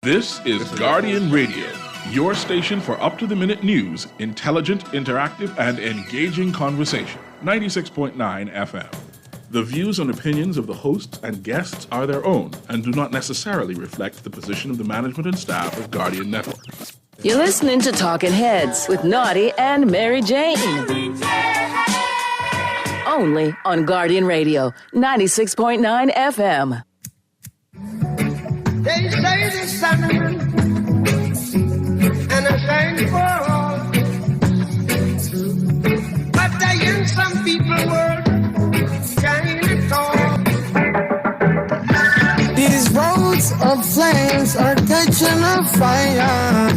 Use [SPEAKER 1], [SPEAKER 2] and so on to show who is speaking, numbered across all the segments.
[SPEAKER 1] This is Guardian Radio, your station for up-to-the-minute news, intelligent, interactive, and engaging conversation. 96.9 FM. The views and opinions of the hosts and guests are their own and do not necessarily reflect the position of the management and staff of Guardian Network.
[SPEAKER 2] You're listening to Talking Heads with Naughty and Mary Jane. Only on Guardian Radio, 96.9 FM.
[SPEAKER 3] They say the sun and a shine for all. But I in some people world shine at all. These roads of flames are catching a fire.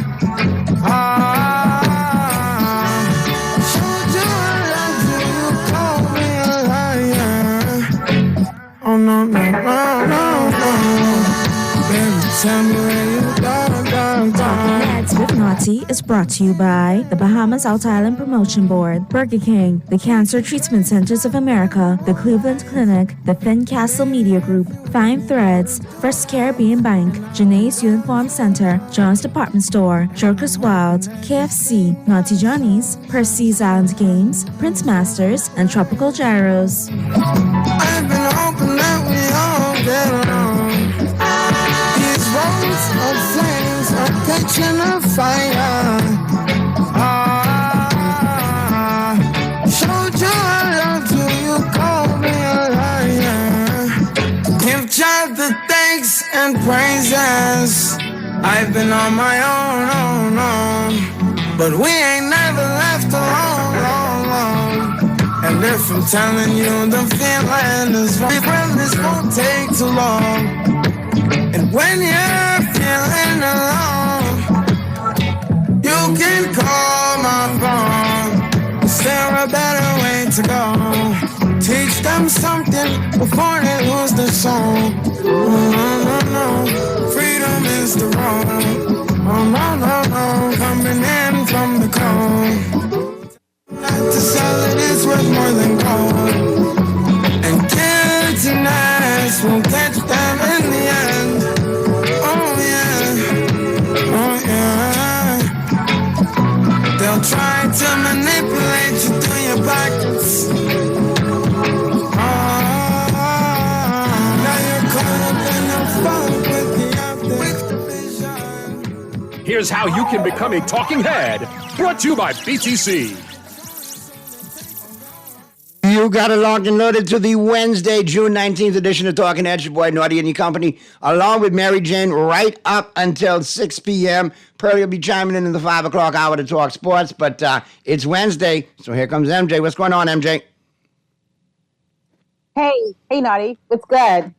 [SPEAKER 3] Showed you I love you, you call me a liar. Oh no, no, no, no, no. Tell me where you
[SPEAKER 4] Talking Heads with Naughty is brought to you by the Bahamas Out Island Promotion Board, Burger King, the Cancer Treatment Centers of America, the Cleveland Clinic, the Fincastle Media Group, Fine Threads, First Caribbean Bank, Janae's Uniform Center, John's Department Store, Jerkers Wild, KFC, Naughty Johnny's, Percy's Island Games, Prince Masters, and Tropical Gyros.
[SPEAKER 3] I've been hoping that we all get along. Roads of flames are catching a fire. Showed you I love you, you called me a liar. Give God the thanks and praises. I've been on my own, but we ain't never left alone. And if I'm telling you the feeling is right, well, this won't take too long. And when you're feeling alone, you can call my phone. Is there a better way to go? Teach them something before they lose their soul. Oh, no. Freedom is the road. Oh, no. Coming in from the cold. Not to sell it is worth more than gold. And guiltiness will catch them in the end. They'll try to manipulate you through your pockets. Now you're caught up in the funk with the vision.
[SPEAKER 5] Here's how you can become a talking head. Brought to you by BTC.
[SPEAKER 6] You got it locked and loaded to the Wednesday, June 19th edition of Talking Heads. Your boy, Naughty and your company, along with Mary Jane, right up until 6 p.m. Pearlie will be chiming in the 5 o'clock hour to talk sports, but it's Wednesday, so here comes MJ. What's going on, MJ?
[SPEAKER 7] Hey, Naughty. What's good?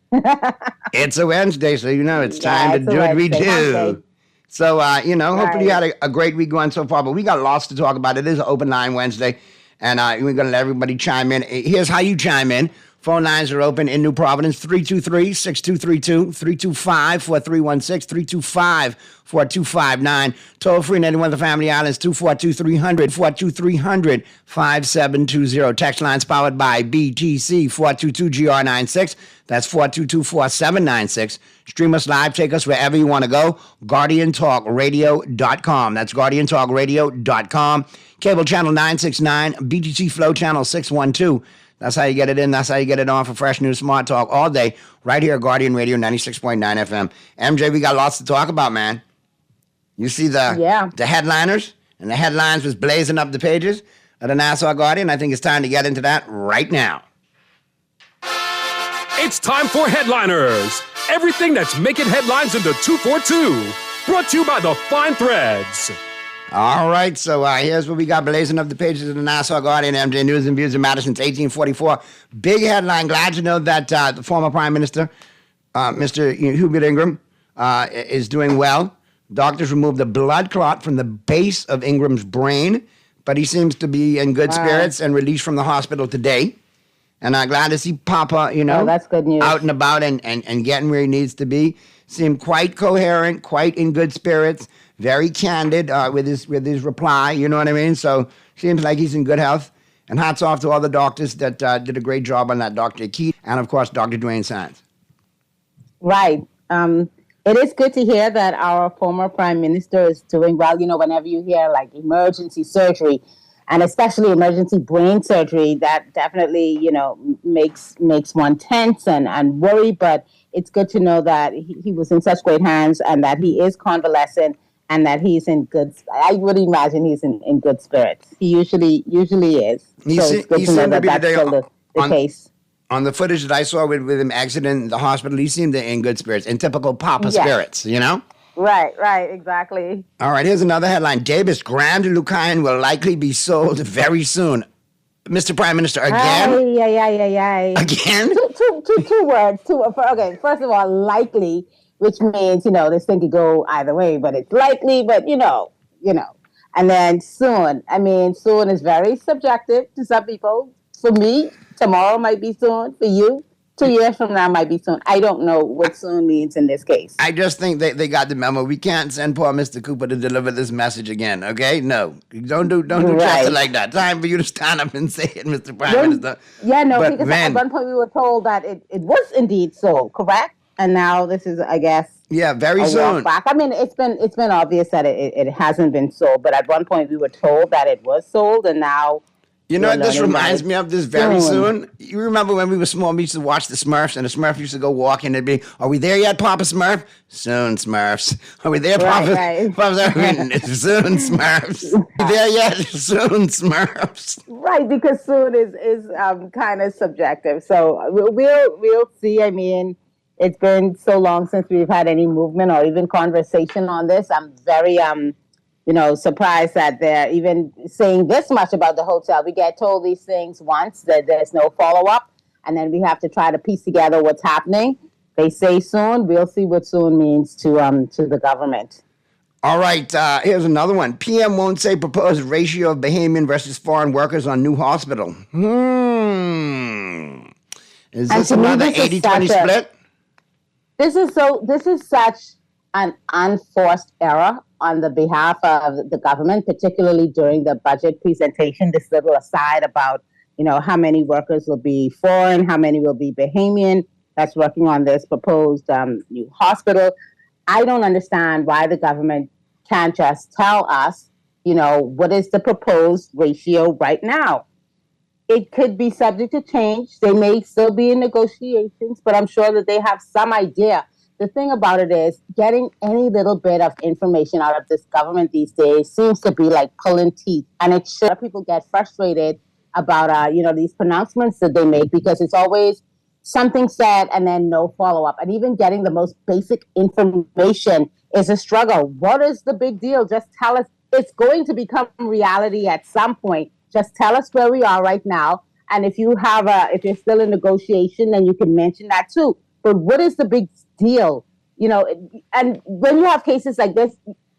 [SPEAKER 6] It's a Wednesday, so you know it's time to do what we do. So, hopefully you had a great week going so far, but we got lots to talk about. It is an open line Wednesday. And we're going to let everybody chime in. Here's how you chime in. Phone lines are open in New Providence, 323-6232, 325-4316, 325-4259. Toll free in any one of the Family Islands, 242-300, 42300-5720. Text lines powered by BTC, 422-GR96. That's 422-4796. Stream us live. Take us wherever you want to go. GuardianTalkRadio.com. That's GuardianTalkRadio.com. Cable channel 969, BTC Flow channel 612. That's how you get it in. That's how you get it on for fresh news, smart talk all day, right here at Guardian Radio 96.9 FM. MJ, we got lots to talk about, man. You see the headliners, and the headlines was blazing up the pages of the Nassau Guardian. I think it's time to get into that right now.
[SPEAKER 5] It's time for Headliners. Everything that's making headlines in the 242. Brought to you by the Fine Threads.
[SPEAKER 6] All right, so here's what we got blazing up the pages of the Nassau Guardian, MJ News and Views of Madison since 1844. Big headline. Glad to know that the former Prime Minister, Mr. Hubert Ingraham, is doing well. Doctors removed the blood clot from the base of Ingram's brain, but he seems to be in good spirits and released from the hospital today. And I'm glad to see Papa,
[SPEAKER 7] that's good news.
[SPEAKER 6] Out and about and getting where he needs to be. Seemed quite coherent, quite in good spirits. Very candid with his reply, you know what I mean? So seems like he's in good health. And hats off to all the doctors that did a great job on that, Dr. Keith, and of course, Dr. Dwayne Sands.
[SPEAKER 7] Right. It is good to hear that our former prime minister is doing well. You know, whenever you hear like emergency surgery, and especially emergency brain surgery, that definitely, makes one tense and worry. But it's good to know that he was in such great hands and that he is convalescent and that he's in good. I would imagine he's in good spirits. He usually is. It's good to know that that's still the case.
[SPEAKER 6] On the footage that I saw with him exiting the hospital, he seemed in good spirits, in typical Papa spirits,
[SPEAKER 7] Right, exactly.
[SPEAKER 6] All right, here's another headline. Davis Grand Lucayan will likely be sold very soon. Mr. Prime Minister, again?
[SPEAKER 7] Yeah.
[SPEAKER 6] Again?
[SPEAKER 7] Two words. Okay, first of all, likely, which means, this thing could go either way, but it's likely, but And then soon. I mean, soon is very subjective to some people. For me, tomorrow might be soon. For you, 2 years from now might be soon. I don't know what soon means in this case.
[SPEAKER 6] I just think they got the memo. We can't send poor Mr. Cooper to deliver this message again, okay? No. Don't do Chester like that. Time for you to stand up and say it, Mr. Prime Minister.
[SPEAKER 7] Yeah, no, because at one point we were told that it was indeed so, correct? And now this is, I guess,
[SPEAKER 6] very soon.
[SPEAKER 7] Back. I mean, it's been obvious that it hasn't been sold, but at one point we were told that it was sold, and now...
[SPEAKER 6] You know what this reminds me of? This very soon. You remember when we were small, we used to watch the Smurfs, and the Smurf used to go walking, and it'd be, are we there yet, Papa Smurf? Soon, Smurfs. Are we there, Papa?
[SPEAKER 7] Right.
[SPEAKER 6] Papa Smurf? Soon, Smurfs. Are we there yet? Soon, Smurfs.
[SPEAKER 7] Right, because soon is kind of subjective. So we'll see. I mean, it's been so long since we've had any movement or even conversation on this. I'm very surprised that they're even saying this much about the hotel. We get told these things once, that there's no follow-up, and then we have to try to piece together what's happening. They say soon. We'll see what soon means to the government.
[SPEAKER 6] All right, here's another one. PM won't say proposed ratio of Bahamian versus foreign workers on new hospital. Is this another 80-20 split?
[SPEAKER 7] This is such an unforced error on the behalf of the government, particularly during the budget presentation. This little aside about, how many workers will be foreign, how many will be Bahamian, that's working on this proposed new hospital. I don't understand why the government can't just tell us, what is the proposed ratio right now. It could be subject to change. They may still be in negotiations, but I'm sure that they have some idea. The thing about it is getting any little bit of information out of this government these days seems to be like pulling teeth. And it's sure people get frustrated about, these pronouncements that they make because it's always something said and then no follow-up. And even getting the most basic information is a struggle. What is the big deal? Just tell us. It's going to become reality at some point. Just tell us where we are right now. And if you're still in negotiation, then you can mention that too. But what is the big deal? And when you have cases like this,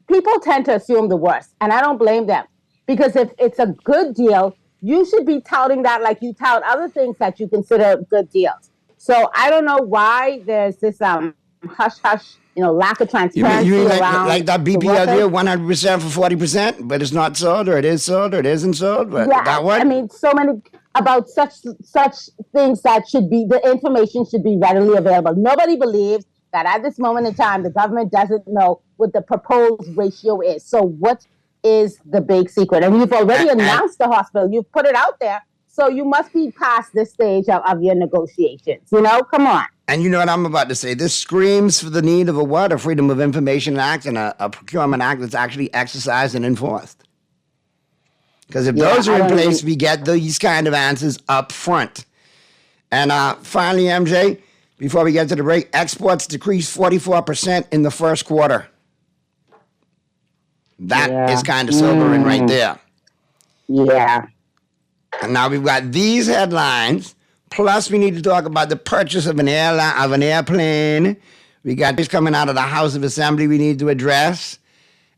[SPEAKER 7] people tend to assume the worst. And I don't blame them. Because if it's a good deal, you should be touting that like you tout other things that you consider good deals. So I don't know why there's this hush-hush, lack of transparency
[SPEAKER 6] you mean
[SPEAKER 7] around.
[SPEAKER 6] like that BPL deal, 100% for 40%, but it's not sold, or it is sold, or it isn't sold? But that one?
[SPEAKER 7] I mean, so many about such things that the information should be readily available. Nobody believes that at this moment in time, the government doesn't know what the proposed ratio is. So what is the big secret? And you've already announced the hospital. You've put it out there. So you must be past this stage of your negotiations. Come on.
[SPEAKER 6] And you know what I'm about to say? This screams for the need of a Freedom of Information Act and a Procurement Act that's actually exercised and enforced. Because if those are in place, we get these kind of answers up front. And finally, MJ, before we get to the break, exports decreased 44% in the first quarter. That is kind of sobering right there.
[SPEAKER 7] Yeah.
[SPEAKER 6] And now we've got these headlines, plus we need to talk about the purchase of an airplane. We got this coming out of the House of Assembly we need to address.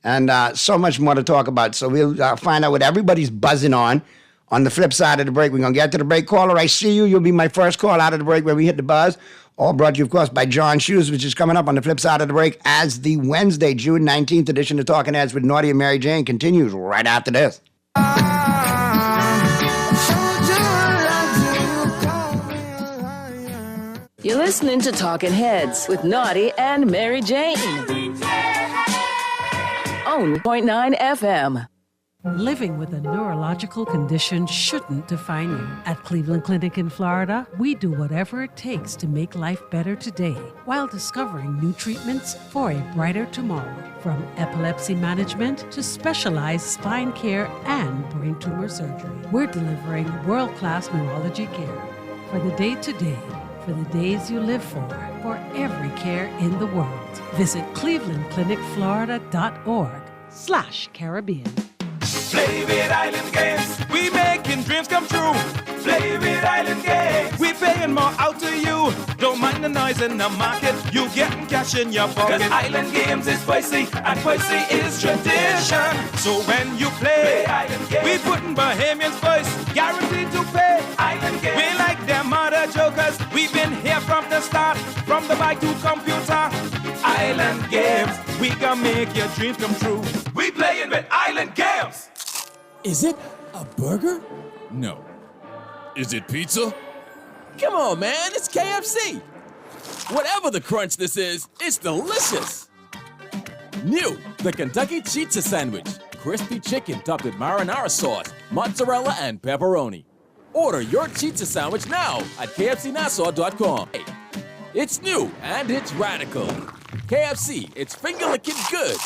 [SPEAKER 6] And so much more to talk about. So we'll find out what everybody's buzzing on the flip side of the break. We're going to get to the break. Caller, I see you. You'll be my first call out of the break where we hit the buzz. All brought to you, of course, by John Shoes, which is coming up on the flip side of the break as the Wednesday, June 19th edition of Talking Heads with Naughty and Mary Jane continues right after this.
[SPEAKER 2] You're listening to Talking Heads with Naughty and Mary Jane. On 0.9 FM.
[SPEAKER 8] Living with a neurological condition shouldn't define you. At Cleveland Clinic in Florida, we do whatever it takes to make life better today while discovering new treatments for a brighter tomorrow. From epilepsy management to specialized spine care and brain tumor surgery, we're delivering world-class neurology care for the day-to-day, for the days you live for every care in the world. Visit clevelandclinicflorida.org/Caribbean.
[SPEAKER 3] Play with Island Games. We making dreams come true. Play with Island Games. We paying more out to you. Don't mind the noise in the market. You getting cash in your pocket. 'Cause Island Games is spicy and spicy is tradition. So when you play Island Games, we putting Bahamians first. Guaranteed to pay. Island Games. We like them other jokers. We've been here from the start. From the bike to computer. Island Games. We can make your dreams come true. We playing with Island Games.
[SPEAKER 9] Is it a burger?
[SPEAKER 10] No. Is it pizza?
[SPEAKER 9] Come on, man, it's KFC. Whatever the crunch this is, it's delicious. New, the Kentucky Chizza Sandwich. Crispy chicken topped with marinara sauce, mozzarella, and pepperoni. Order your Chizza Sandwich now at kfcnassau.com. It's new and it's radical. KFC, it's finger-licking good.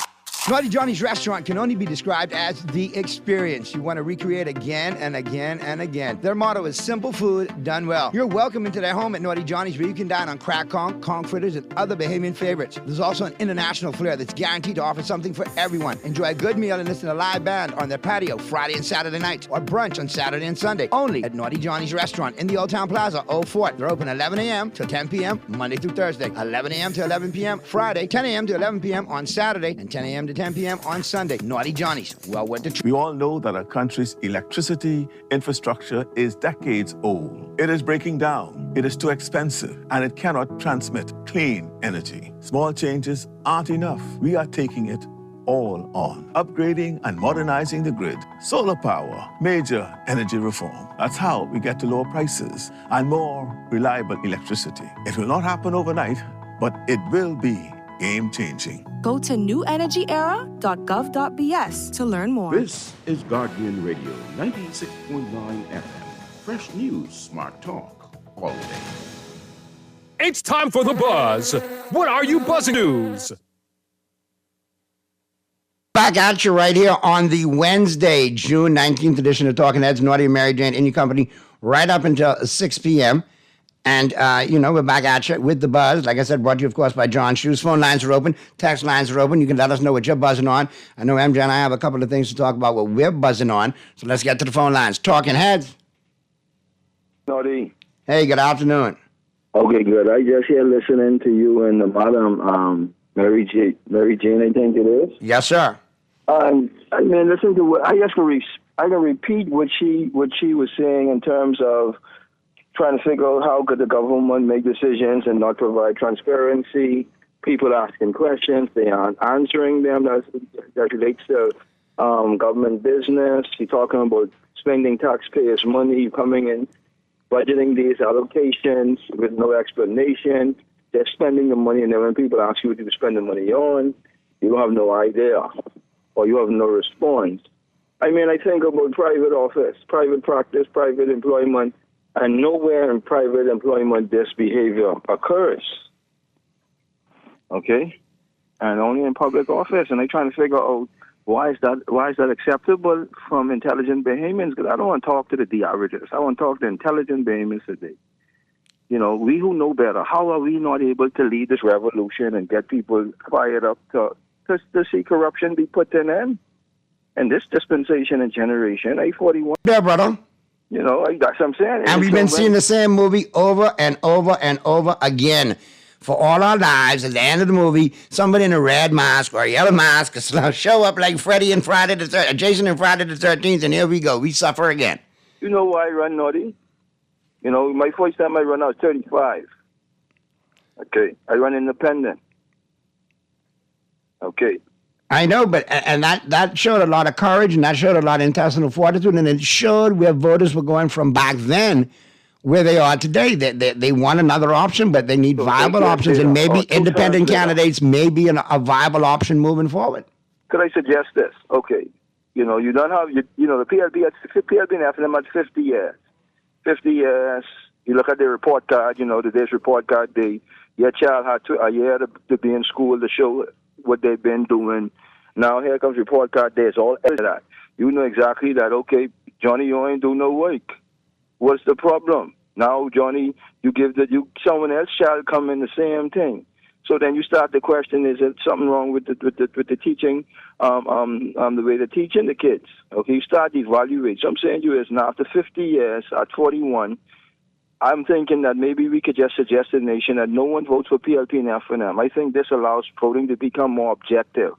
[SPEAKER 6] Naughty Johnny's restaurant can only be described as the experience you want to recreate again and again and again. Their motto is simple food done well. You're welcome into their home at Naughty Johnny's, where you can dine on crack conch, conch fritters, and other Bahamian favorites. There's also an international flair that's guaranteed to offer something for everyone. Enjoy a good meal and listen to a live band on their patio Friday and Saturday nights, or brunch on Saturday and Sunday. Only at Naughty Johnny's restaurant in the Old Town Plaza, Old Fort. They're open 11 a.m. till 10 p.m. Monday through Thursday, 11 a.m. to 11 p.m. Friday, 10 a.m. to 11 p.m. on Saturday, and 10 a.m. to 10 p.m. on Sunday. Naughty Johnny's, well worth the trip.
[SPEAKER 11] We all know that our country's electricity infrastructure is decades old. It is breaking down, it is too expensive, and it cannot transmit clean energy. Small changes aren't enough. We are taking it all on. Upgrading and modernizing the grid, solar power, major energy reform. That's how we get to lower prices and more reliable electricity. It will not happen overnight, but it will be game-changing.
[SPEAKER 12] Go to newenergyera.gov.bs to learn more.
[SPEAKER 13] This is Guardian Radio, 96.9 FM. Fresh news, smart talk, all day.
[SPEAKER 5] It's time for the buzz. What are you buzzing news?
[SPEAKER 6] Back at you right here on the Wednesday, June 19th edition of Talking Heads. Naughty and Mary Jane in your company right up until 6 p.m. And, we're back at you with the buzz. Like I said, brought to you, of course, by John Shoes. Phone lines are open. Text lines are open. You can let us know what you're buzzing on. I know MJ and I have a couple of things to talk about what we're buzzing on. So let's get to the phone lines. Talking Heads.
[SPEAKER 14] Naughty.
[SPEAKER 6] Hey, good afternoon.
[SPEAKER 14] Okay, good. I just here listening to you and the madam, Mary Jane, I think it is.
[SPEAKER 6] Yes, sir.
[SPEAKER 14] I mean, listen to what I can repeat what she was saying in terms of trying to figure out how could the government make decisions and not provide transparency. People asking questions, they aren't answering them. That relates to government business. You're talking about spending taxpayers' money, coming in, budgeting these allocations with no explanation. They're spending the money, and then when people ask you what you spend the money on, you have no idea, or you have no response. I mean, I think about private office, private practice, private employment, and nowhere in private employment this behavior occurs. Okay? And only in public office. And they're trying to figure out why is that acceptable from intelligent Bahamians? Because I don't want to talk to the averages. I want to talk to intelligent Bahamians today. You know, we who know better, how are we not able to lead this revolution and get people fired up to see corruption be put in end? And this dispensation and generation, A41.
[SPEAKER 6] Yeah, brother.
[SPEAKER 14] You know, that's what I'm saying.
[SPEAKER 6] And we've been seeing the same movie over and over and over again for all our lives. At the end of the movie, somebody in a red mask or a yellow mask will show up like Freddy and Jason and Friday the 13th, and here we go. We suffer again.
[SPEAKER 14] You know why I run, Naughty? You know, my first time I run, I was 35. Okay. I run independent. Okay.
[SPEAKER 6] I know, but and that showed a lot of courage, and that showed a lot of intestinal fortitude, and it showed where voters were going from back then where they are today. They want another option, but they need viable options, and maybe independent candidates may be a viable option moving forward.
[SPEAKER 14] Could I suggest this? Okay, you don't have the PLP and FNM at 50 years. 50 years. You look at the report card. Today's report card. Your child had a year to be in school to show what they've been doing. Now here comes report card days. All of that. You know exactly that. Okay, Johnny, you ain't do no work. What's the problem? Now, Johnny, someone else shall come in the same thing. So then you start to question: is there something wrong with the teaching, the way they're teaching the kids? Okay, you start to evaluate. So I'm saying to you is now after 50 years, at 41, I'm thinking that maybe we could just suggest to the nation that no one votes for PLP and FNM. I think this allows voting to become more objective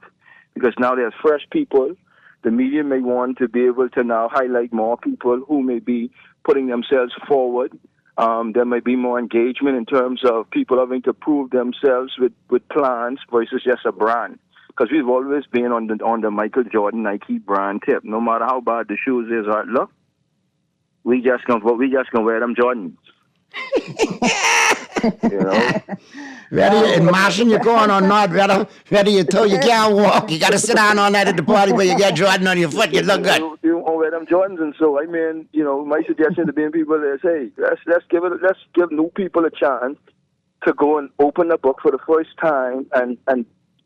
[SPEAKER 14] because now there's fresh people. The media may want to be able to now highlight more people who may be putting themselves forward. There may be more engagement in terms of people having to prove themselves with plans versus just a brand. Because we've always been on the Michael Jordan Nike brand tip. No matter how bad the shoes is, look, we just gonna wear them Jordans.
[SPEAKER 6] Whether you're marching your corn or not, whether you toe you can't walk, you got to sit down on that at the party where you get Jordan on your foot, you look good.
[SPEAKER 14] You won't wear them Jordans, and so my suggestion to being people is, hey, let's give new people a chance to go and open the book for the first time, and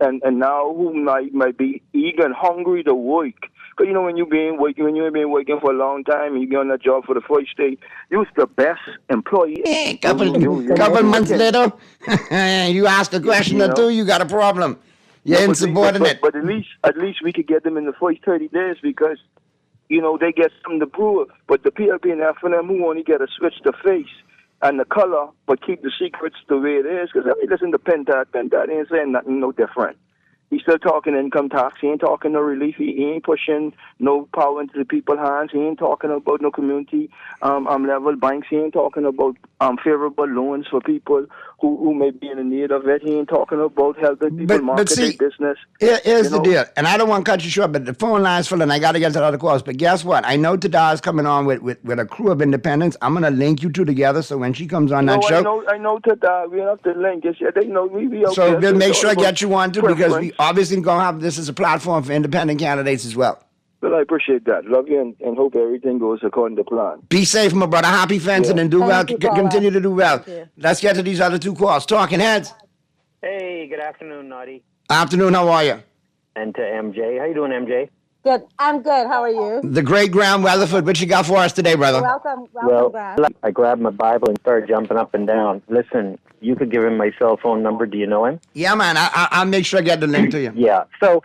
[SPEAKER 14] now who might be eager and hungry to work. Because when you've been working for a long time and you get on that job for the first day, you're the best employee.
[SPEAKER 6] Couple months later, you ask a question or two, you got a problem. You're insubordinate.
[SPEAKER 14] But at least we could get them in the first 30 days because they get something to prove. But the PLP and FNM who only get to switch the face and the color, but keep the secrets the way it is. Because listen to Pentat ain't saying nothing no different. He's still talking income tax. He ain't talking no relief. He ain't pushing no power into the people's hands. He ain't talking about no community level banks. He ain't talking about favorable loans for people who may be in the need of it. He ain't talking about helping people market their business.
[SPEAKER 6] Here's the deal, and I don't want to cut you short, but the phone line's full, and I got to get to the other calls. But guess what? I know Tada's coming on with a crew of independents. I'm going to link you two together, so when she comes on that show...
[SPEAKER 14] I know Tada. We have to link. They know we
[SPEAKER 6] so we'll make sure I get you on, too, because we obviously going to have this as a platform for independent candidates as well.
[SPEAKER 14] Well, I appreciate that. Love you and hope everything goes according to plan.
[SPEAKER 6] Be safe, my brother. Happy fencing and do well. Continue to do well. Let's get to these other two calls. Talking Heads.
[SPEAKER 12] Hey, good afternoon, Naughty.
[SPEAKER 6] Afternoon, how are you?
[SPEAKER 12] And to MJ. How you doing, MJ?
[SPEAKER 7] Good. I'm good. How are you?
[SPEAKER 6] The great Graham Weatherford. What you got for us today, brother?
[SPEAKER 7] Welcome back.
[SPEAKER 12] I grabbed my Bible and started jumping up and down. Listen, you could give him my cell phone number. Do you know him?
[SPEAKER 6] Yeah, man. I'll make sure I get the link to you.
[SPEAKER 12] Yeah. So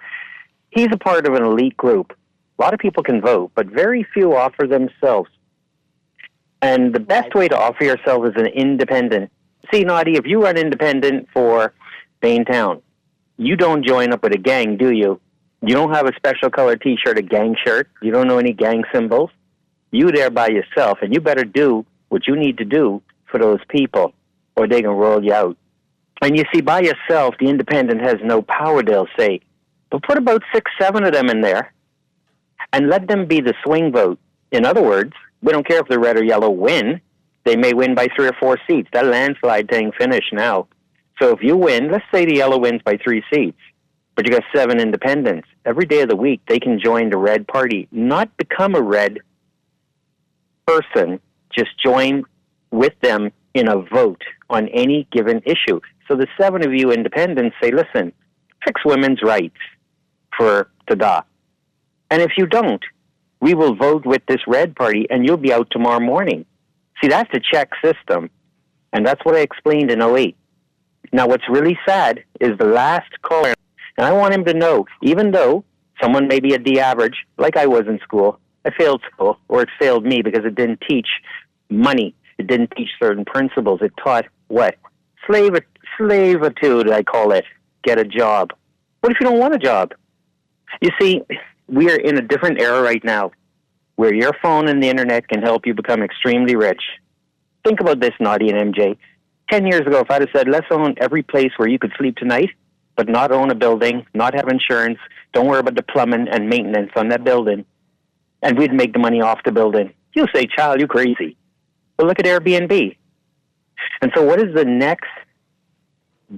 [SPEAKER 12] he's a part of an elite group. A lot of people can vote, but very few offer themselves. And the best way to offer yourself is an independent. See, Naughty, if you run independent for Baintown, you don't join up with a gang, do you? You don't have a special color T-shirt, a gang shirt. You don't know any gang symbols. You there by yourself, and you better do what you need to do for those people, or they can roll you out. And you see, by yourself, the independent has no power, they'll say. But put about 6, 7 of them in there, and let them be the swing vote. In other words, we don't care if the red or yellow win. They may win by 3 or 4 seats. That landslide thing finished now. So if you win, let's say the yellow wins by 3 seats, but you got 7 independents. Every day of the week, they can join the red party, not become a red person, just join with them in a vote on any given issue. So the 7 of you independents say, listen, fix women's rights for Tada. And if you don't, we will vote with this red party and you'll be out tomorrow morning. See, that's a check system. And that's what I explained in 08. Now, what's really sad is the last caller, and I want him to know, even though someone may be at the average, like I was in school, I failed school, or it failed me because it didn't teach money. It didn't teach certain principles. It taught what? Slavitude, I call it. Get a job. What if you don't want a job? You see, we are in a different era right now where your phone and the internet can help you become extremely rich. Think about this, Naughty and MJ. 10 years ago, if I'd have said, let's own every place where you could sleep tonight, but not own a building, not have insurance, don't worry about the plumbing and maintenance on that building, and we'd make the money off the building. You'll say, child, you crazy. But look at Airbnb. And so what is the next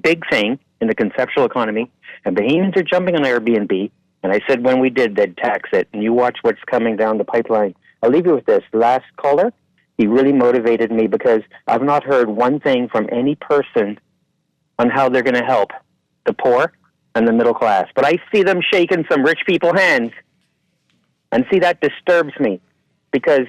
[SPEAKER 12] big thing in the conceptual economy? And Bahamians are jumping on Airbnb. And I said when we did, they'd tax it. And you watch what's coming down the pipeline. I'll leave you with this. Last caller, he really motivated me because I've not heard one thing from any person on how they're going to help the poor and the middle class. But I see them shaking some rich people's hands. And see, that disturbs me because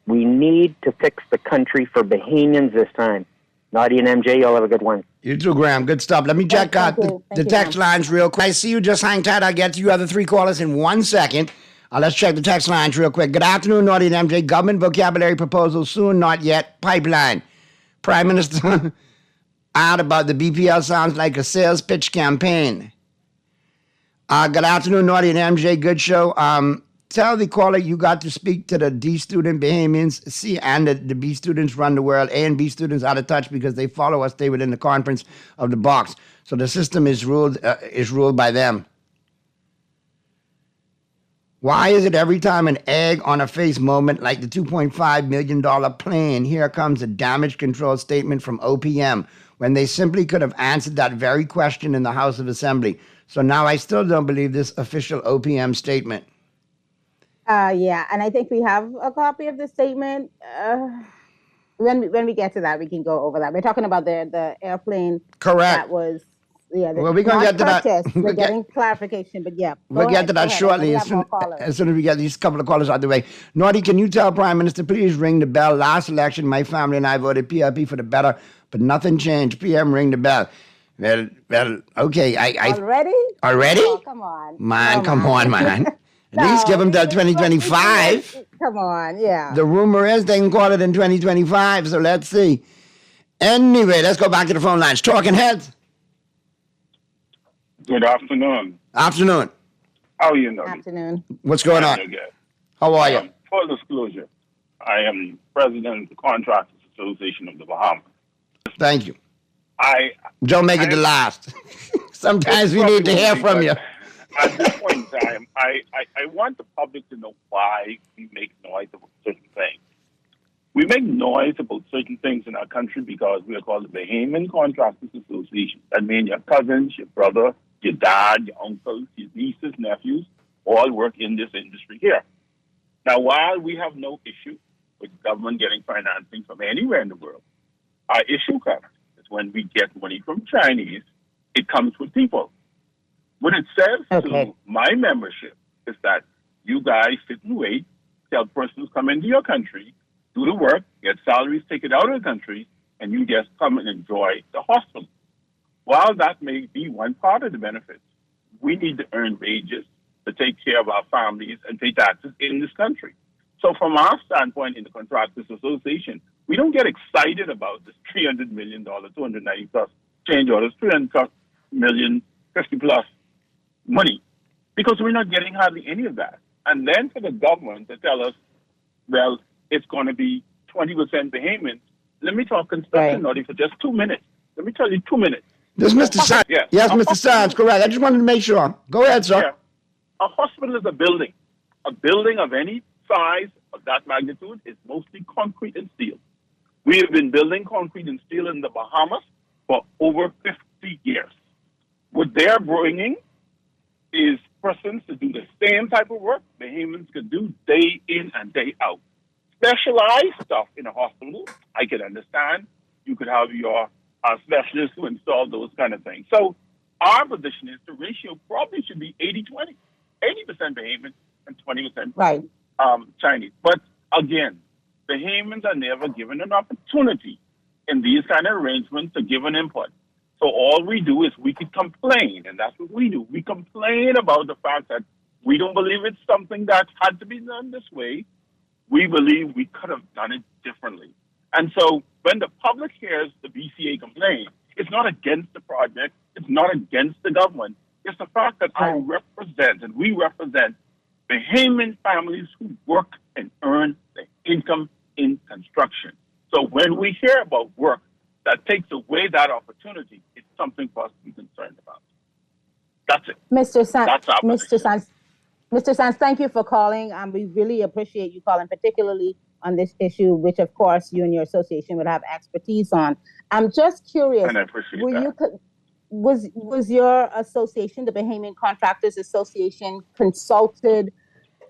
[SPEAKER 12] we need to fix the country for Bahamians this time. Nadia and MJ, y'all have a good one.
[SPEAKER 6] You too, Graham. Good stuff. Let me check out the text lines real quick. I see you. Just hang tight. I'll get to you other three callers in 1 second. Let's check the text lines real quick. Good afternoon, Nadia and MJ. Government vocabulary proposal soon, not yet. Pipeline. Prime Minister out about the BPL sounds like a sales pitch campaign. Good afternoon, Nadia and MJ. Good show. Tell the caller you got to speak to the D student Bahamians. C and the B students run the world. A and B students out of touch because they follow us. Stay within the conference of the box. So the system is ruled by them. Why is it every time an egg on a face moment like the $2.5 million plane, here comes a damage control statement from OPM when they simply could have answered that very question in the House of Assembly? So now I still don't believe this official OPM statement.
[SPEAKER 7] Yeah, and I think we have a copy of the statement. When we get to that, we can go over that. We're talking about the airplane.
[SPEAKER 6] Correct.
[SPEAKER 7] That was, yeah.
[SPEAKER 6] Well, we're going to get to that.
[SPEAKER 7] We're getting clarification, but yeah.
[SPEAKER 6] We'll get to that shortly as soon as we get these couple of callers out of the way. Naughty, can you tell Prime Minister, please ring the bell? Last election, my family and I voted PLP for the better, but nothing changed. PM, ring the bell. Well, okay.
[SPEAKER 7] Already?
[SPEAKER 6] Already?
[SPEAKER 7] Oh, come on.
[SPEAKER 6] Man, come on, man. At least give them till 2025.
[SPEAKER 7] Come on, yeah.
[SPEAKER 6] The rumor is they can call it in 2025, so let's see. Anyway, let's go back to the phone lines. Talking Heads.
[SPEAKER 15] Good afternoon.
[SPEAKER 6] Afternoon.
[SPEAKER 15] How are you, Nody?
[SPEAKER 7] Afternoon.
[SPEAKER 6] What's going on? How are you?
[SPEAKER 15] Full disclosure, I am president of the Contractors Association of the Bahamas.
[SPEAKER 6] Thank you. Don't make it the last. Sometimes we need to hear from you.
[SPEAKER 15] At this point in time, I want the public to know why we make noise about certain things. We make noise about certain things in our country because we are called the Bahamian Contractors Association. That means your cousins, your brother, your dad, your uncles, your nieces, nephews, all work in this industry here. Now, while we have no issue with government getting financing from anywhere in the world, our issue comes is when we get money from Chinese, it comes with people. What it says to my membership is that you guys sit and wait, tell persons come into your country, do the work, get salaries, take it out of the country, and you just come and enjoy the hospital. While that may be one part of the benefits, we need to earn wages to take care of our families and pay taxes in this country. So from our standpoint in the Contractors Association, we don't get excited about this $300 million, 290 plus change orders, 300 million, 50 plus money, because we're not getting hardly any of that. And then for the government to tell us, well, it's going to be 20% Bahamians. Let me talk construction, Naughty, for just 2 minutes. Let me tell you 2 minutes.
[SPEAKER 6] This is Mr. Sands. Yes, Mr. Sands, correct. I just wanted to make sure. Go ahead, sir.
[SPEAKER 15] Yeah. A hospital is a building. A building of any size of that magnitude is mostly concrete and steel. We have been building concrete and steel in the Bahamas for over 50 years. What they're bringing is persons to do the same type of work Bahamians could do day in and day out. Specialized stuff in a hospital, I can understand. You could have your specialists who install those kind of things. So our position is the ratio probably should be 80-20. 80% Bahamians and 20% Chinese. But again, Bahamians are never given an opportunity in these kind of arrangements to give an input. So all we do is we could complain, and that's what we do. We complain about the fact that we don't believe it's something that had to be done this way. We believe we could have done it differently. And so when the public hears the BCA complain, it's not against the project, it's not against the government. It's the fact that I represent, and we represent, Bahamian families who work and earn their income in construction. So when we hear about work that takes away that opportunity, it's something for us to be concerned about. That's it.
[SPEAKER 7] Mr. Sands, thank you for calling. We really appreciate you calling, particularly on this issue, which of course you and your association would have expertise on. I'm just curious.
[SPEAKER 15] And I appreciate that.
[SPEAKER 7] Was your association, the Bahamian Contractors Association, consulted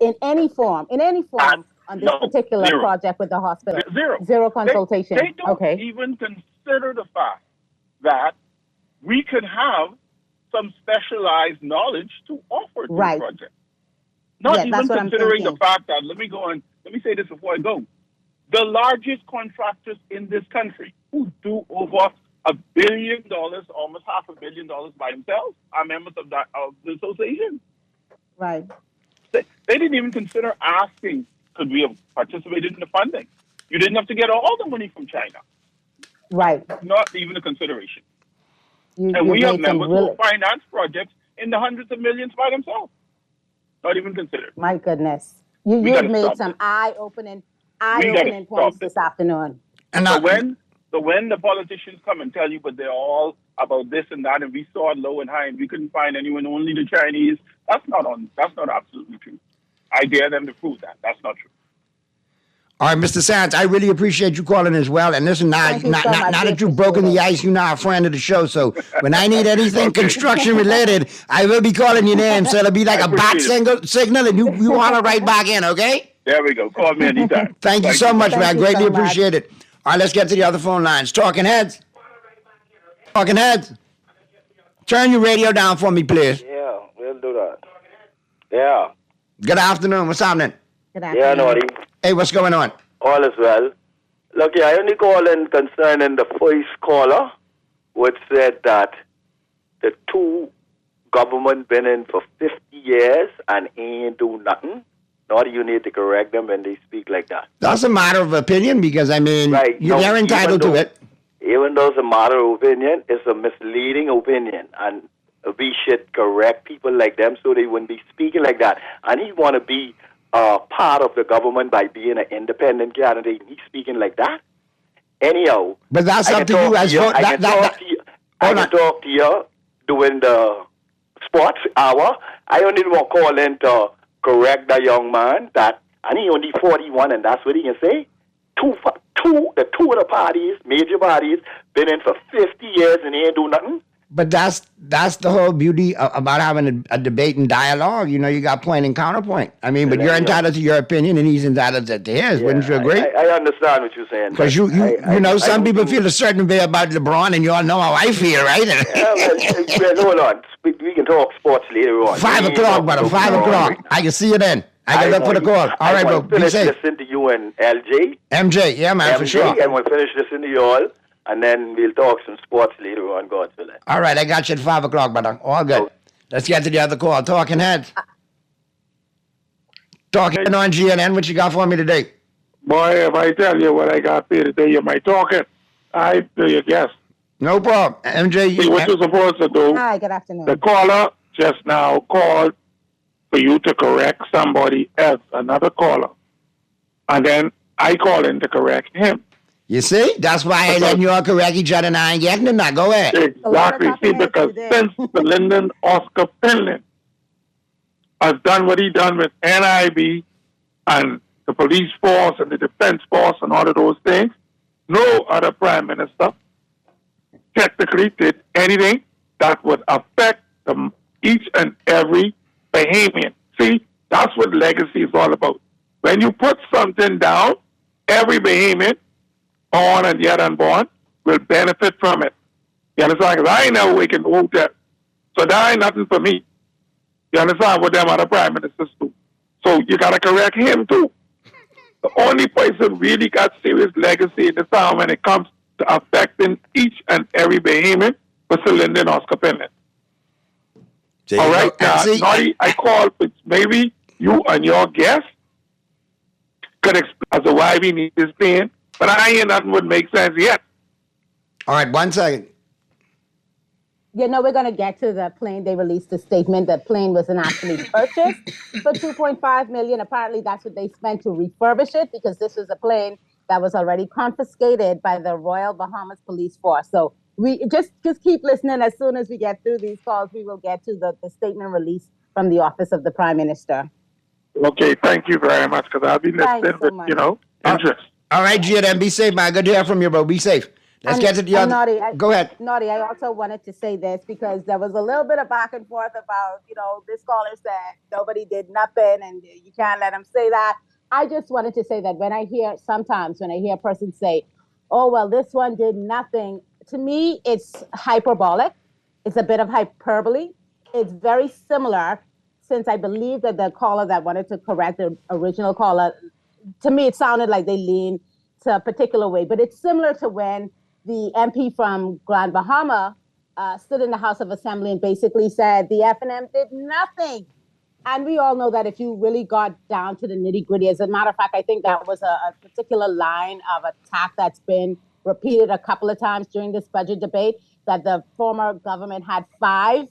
[SPEAKER 7] in any form on this particular project with the hospital? Zero consultation.
[SPEAKER 15] They don't even consider the fact that we could have some specialized knowledge to offer to the project. Not even considering the fact that, let me say this before I go. The largest contractors in this country who do over $1 billion, almost $500 million by themselves, are members of the association.
[SPEAKER 7] Right.
[SPEAKER 15] They didn't even consider asking, could we have participated in the funding? You didn't have to get all the money from China.
[SPEAKER 7] Right.
[SPEAKER 15] Not even a consideration. And we have members who finance projects in the hundreds of millions by themselves. Not even considered.
[SPEAKER 7] My goodness. You've made some eye-opening points this afternoon.
[SPEAKER 15] And so when the politicians come and tell you, but they're all about this and that, and we saw it low and high, and we couldn't find anyone, only the Chinese, that's not absolutely true. I dare them to prove that. That's not true.
[SPEAKER 6] All right, Mr. Sands, I really appreciate you calling as well. And listen, now that you've broken the ice, you're now a friend of the show. So when I need anything construction related, I will be calling your name. So it'll be like a bat signal, and you want to write back in, okay?
[SPEAKER 15] There we go. Call me anytime.
[SPEAKER 6] Thank you so much, man. Greatly appreciate it. All right, let's get to the other phone lines. Talking Heads. Talking Heads. Turn your radio down for me, please.
[SPEAKER 16] Yeah, we'll do that. Yeah.
[SPEAKER 6] Good afternoon. What's happening?
[SPEAKER 7] Good afternoon.
[SPEAKER 16] Yeah, Naughty.
[SPEAKER 6] Hey, what's going on?
[SPEAKER 16] All is well. Look, I only call in concerning the first caller, which said that the two government been in for 50 years and ain't do nothing. Naughty, you need to correct them when they speak like that.
[SPEAKER 6] That's a matter of opinion because, I mean, they're entitled to it.
[SPEAKER 16] Even though it's a matter of opinion, it's a misleading opinion. And we should correct people like them so they wouldn't be speaking like that. And he want to be part of the government by being an independent candidate. He's speaking like that. Anyhow.
[SPEAKER 6] But that's up to you as vote.
[SPEAKER 16] I can talk to you during the sports hour. I only want to call in to correct the young man that, and he only 41, and that's what he can say. The two of the parties, major parties, been in for 50 years and they ain't do nothing.
[SPEAKER 6] But that's the whole beauty about having a debate and dialogue. You know, you got point and counterpoint. I mean, but you're entitled to your opinion and he's entitled to his.
[SPEAKER 16] Yeah,
[SPEAKER 6] wouldn't you agree?
[SPEAKER 16] I understand what you're saying.
[SPEAKER 6] Because you know, some people feel a certain way about LeBron, and you all know how I feel, right?
[SPEAKER 16] Well, hold on. We can talk sports later on.
[SPEAKER 6] 5 o'clock, brother. 5 o'clock. I can see you then. I can look for the call. All right, bro. Be safe.
[SPEAKER 16] Listen to you and LJ.
[SPEAKER 6] MJ, yeah, man, for sure.
[SPEAKER 16] And we'll finish listening to you all. And then we'll talk some sports later on, God's willing.
[SPEAKER 6] All right, I got you at 5 o'clock, brother. All good. Okay. Let's get to the other call. Talking Heads. Talking on GNN. What you got for me today?
[SPEAKER 17] Boy, if I tell you what I got for you today, you might talk it. I do your guess.
[SPEAKER 6] No problem. MJ.
[SPEAKER 17] See, what you're supposed to do.
[SPEAKER 7] Hi, good afternoon.
[SPEAKER 17] The caller just now called for you to correct somebody else, another caller. And then I call in to correct him.
[SPEAKER 6] You see? That's why I let you all correct each other and I ain't getting it now. Go ahead.
[SPEAKER 17] Exactly. See, because since the Lyndon Oscar Penland has done what he done with NIB and the police force and the defense force and all of those things, no other prime minister technically did anything that would affect each and every Bahamian. See, that's what legacy is all about. When you put something down, every Bahamian, born and yet unborn, will benefit from it. You understand? Because I ain't never waking the hotel. So that ain't nothing for me. You understand what them other prime ministers do? So you got to correct him too. The only person really got serious legacy in the town when it comes to affecting each and every Bahamian was Sir Lyndon Oscar Penland. All right, now, Naughty, I call, maybe you and your guest could explain as to why we need this plan, but I ain't nothing would make sense yet.
[SPEAKER 6] All right, 1 second.
[SPEAKER 7] You know, we're going to get to the plane. They released a statement that plane wasn't actually purchased for $2.5 million. Apparently, that's what they spent to refurbish it because this was a plane that was already confiscated by the Royal Bahamas Police Force. So we just keep listening. As soon as we get through these calls, we will get to the statement released from the office of the Prime Minister.
[SPEAKER 17] Okay, thank you very much, because I'll be listening, but, you know, interest.
[SPEAKER 6] All right, Gia, then be safe, man. Good to hear from you, bro. Be safe. Let's get to the other.
[SPEAKER 7] Naughty,
[SPEAKER 6] Go ahead.
[SPEAKER 7] Naughty, I also wanted to say this because there was a little bit of back and forth about, this caller said nobody did nothing and you can't let them say that. I just wanted to say that when I hear a person say, oh, well, this one did nothing, to me, it's hyperbolic. It's a bit of hyperbole. It's very similar, since I believe that the caller that wanted to correct the original caller, to me, it sounded like they leaned to a particular way, but it's similar to when the MP from Grand Bahama stood in the House of Assembly and basically said the FNM did nothing. And we all know that if you really got down to the nitty gritty, as a matter of fact, I think that was a particular line of attack that's been repeated a couple of times during this budget debate, that the former government had 5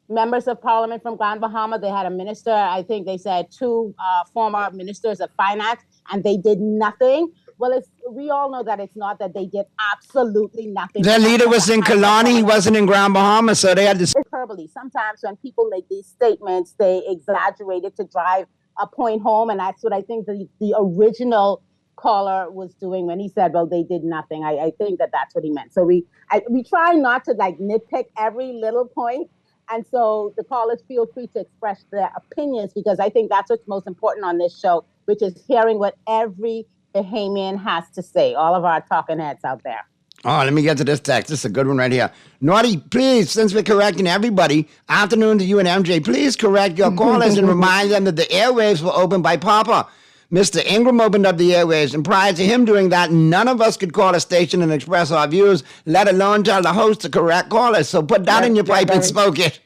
[SPEAKER 7] members of parliament from Grand Bahama. They had a minister, I think they said 2 former ministers of finance, and they did nothing. Well, we all know that it's not that they did absolutely nothing.
[SPEAKER 6] Their leader was in Kalani. He wasn't in Grand Bahama, so they had this.
[SPEAKER 7] Hyperbole. Sometimes when people make these statements, they exaggerate it to drive a point home, and that's what I think the original caller was doing when he said, well, they did nothing. I think that's what he meant. So we try not to nitpick every little point. And so the callers feel free to express their opinions, because I think that's what's most important on this show, which is hearing what every Bahamian has to say, all of our talking heads out there.
[SPEAKER 6] Oh, let me get to this text. This is a good one right here. Naughty, please, since we're correcting everybody, afternoon to you and MJ, please correct your callers and remind them that the airwaves were opened by Papa. Mr. Ingram opened up the airwaves, and prior to him doing that, none of us could call a station and express our views, let alone tell the host to correct callers. So put that in your pipe and smoke it.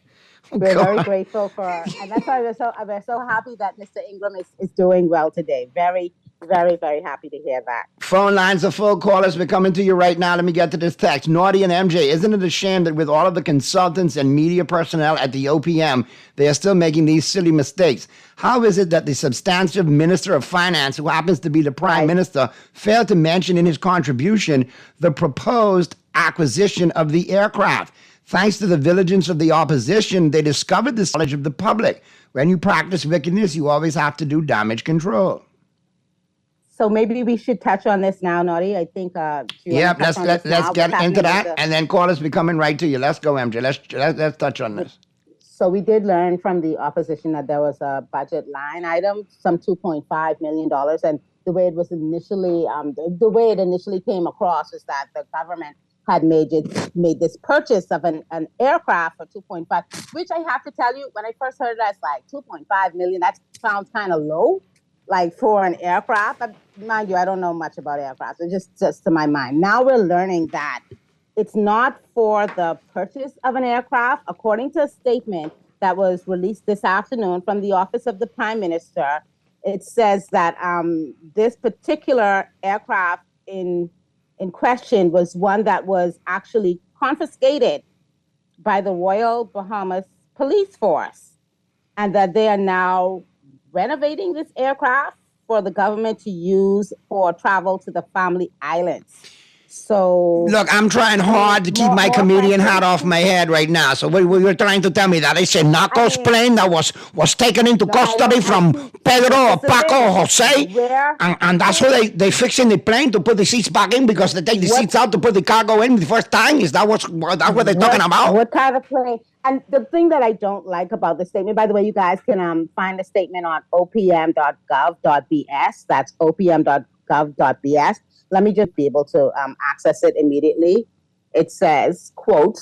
[SPEAKER 7] We're very grateful for, and that's why we're so happy that Mr. Ingram is doing well today. Very, very, very happy to hear that.
[SPEAKER 6] Phone lines are full. Callers, we're coming to you right now. Let me get to this text. Naughty and MJ, isn't it a shame that with all of the consultants and media personnel at the OPM, they are still making these silly mistakes? How is it that the substantive Minister of Finance, who happens to be the Prime Minister, failed to mention in his contribution the proposed acquisition of the aircraft? Thanks to the vigilance of the opposition, they discovered this knowledge of the public. When you practice wickedness, you always have to do damage control.
[SPEAKER 7] So maybe we should touch on this now, Naughty. I think.
[SPEAKER 6] Let's get into that, and then callers be coming right to you. Let's go, MJ. Let's touch on this.
[SPEAKER 7] So we did learn from the opposition that there was a budget line item, some $2.5 million, and the way it was initially, the way it initially came across was that the government had made this purchase of an aircraft for 2.5, which I have to tell you, when I first heard it, I was like, 2.5 million, that sounds kind of low, for an aircraft. Mind you, I don't know much about aircraft, so just to my mind. Now we're learning that it's not for the purchase of an aircraft. According to a statement that was released this afternoon from the Office of the Prime Minister, it says that this particular aircraft in question was one that was actually confiscated by the Royal Bahamas Police Force, and that they are now renovating this aircraft for the government to use for travel to the Family Islands. So
[SPEAKER 6] look, I'm trying hard to keep my comedian hat off my head right now. So what you're trying to tell me that it's a Narcos plane that was taken into custody from Pedro or Paco or Jose, and that's why they fixing the plane to put the seats back in, because they take the seats out to put the cargo in the first time. Is that what they're talking about?
[SPEAKER 7] What kind of plane? And the thing that I don't like about the statement, by the way, you guys can find the statement on opm.gov.bs. That's opm.gov.bs. Let me just be able to access it immediately. It says, quote,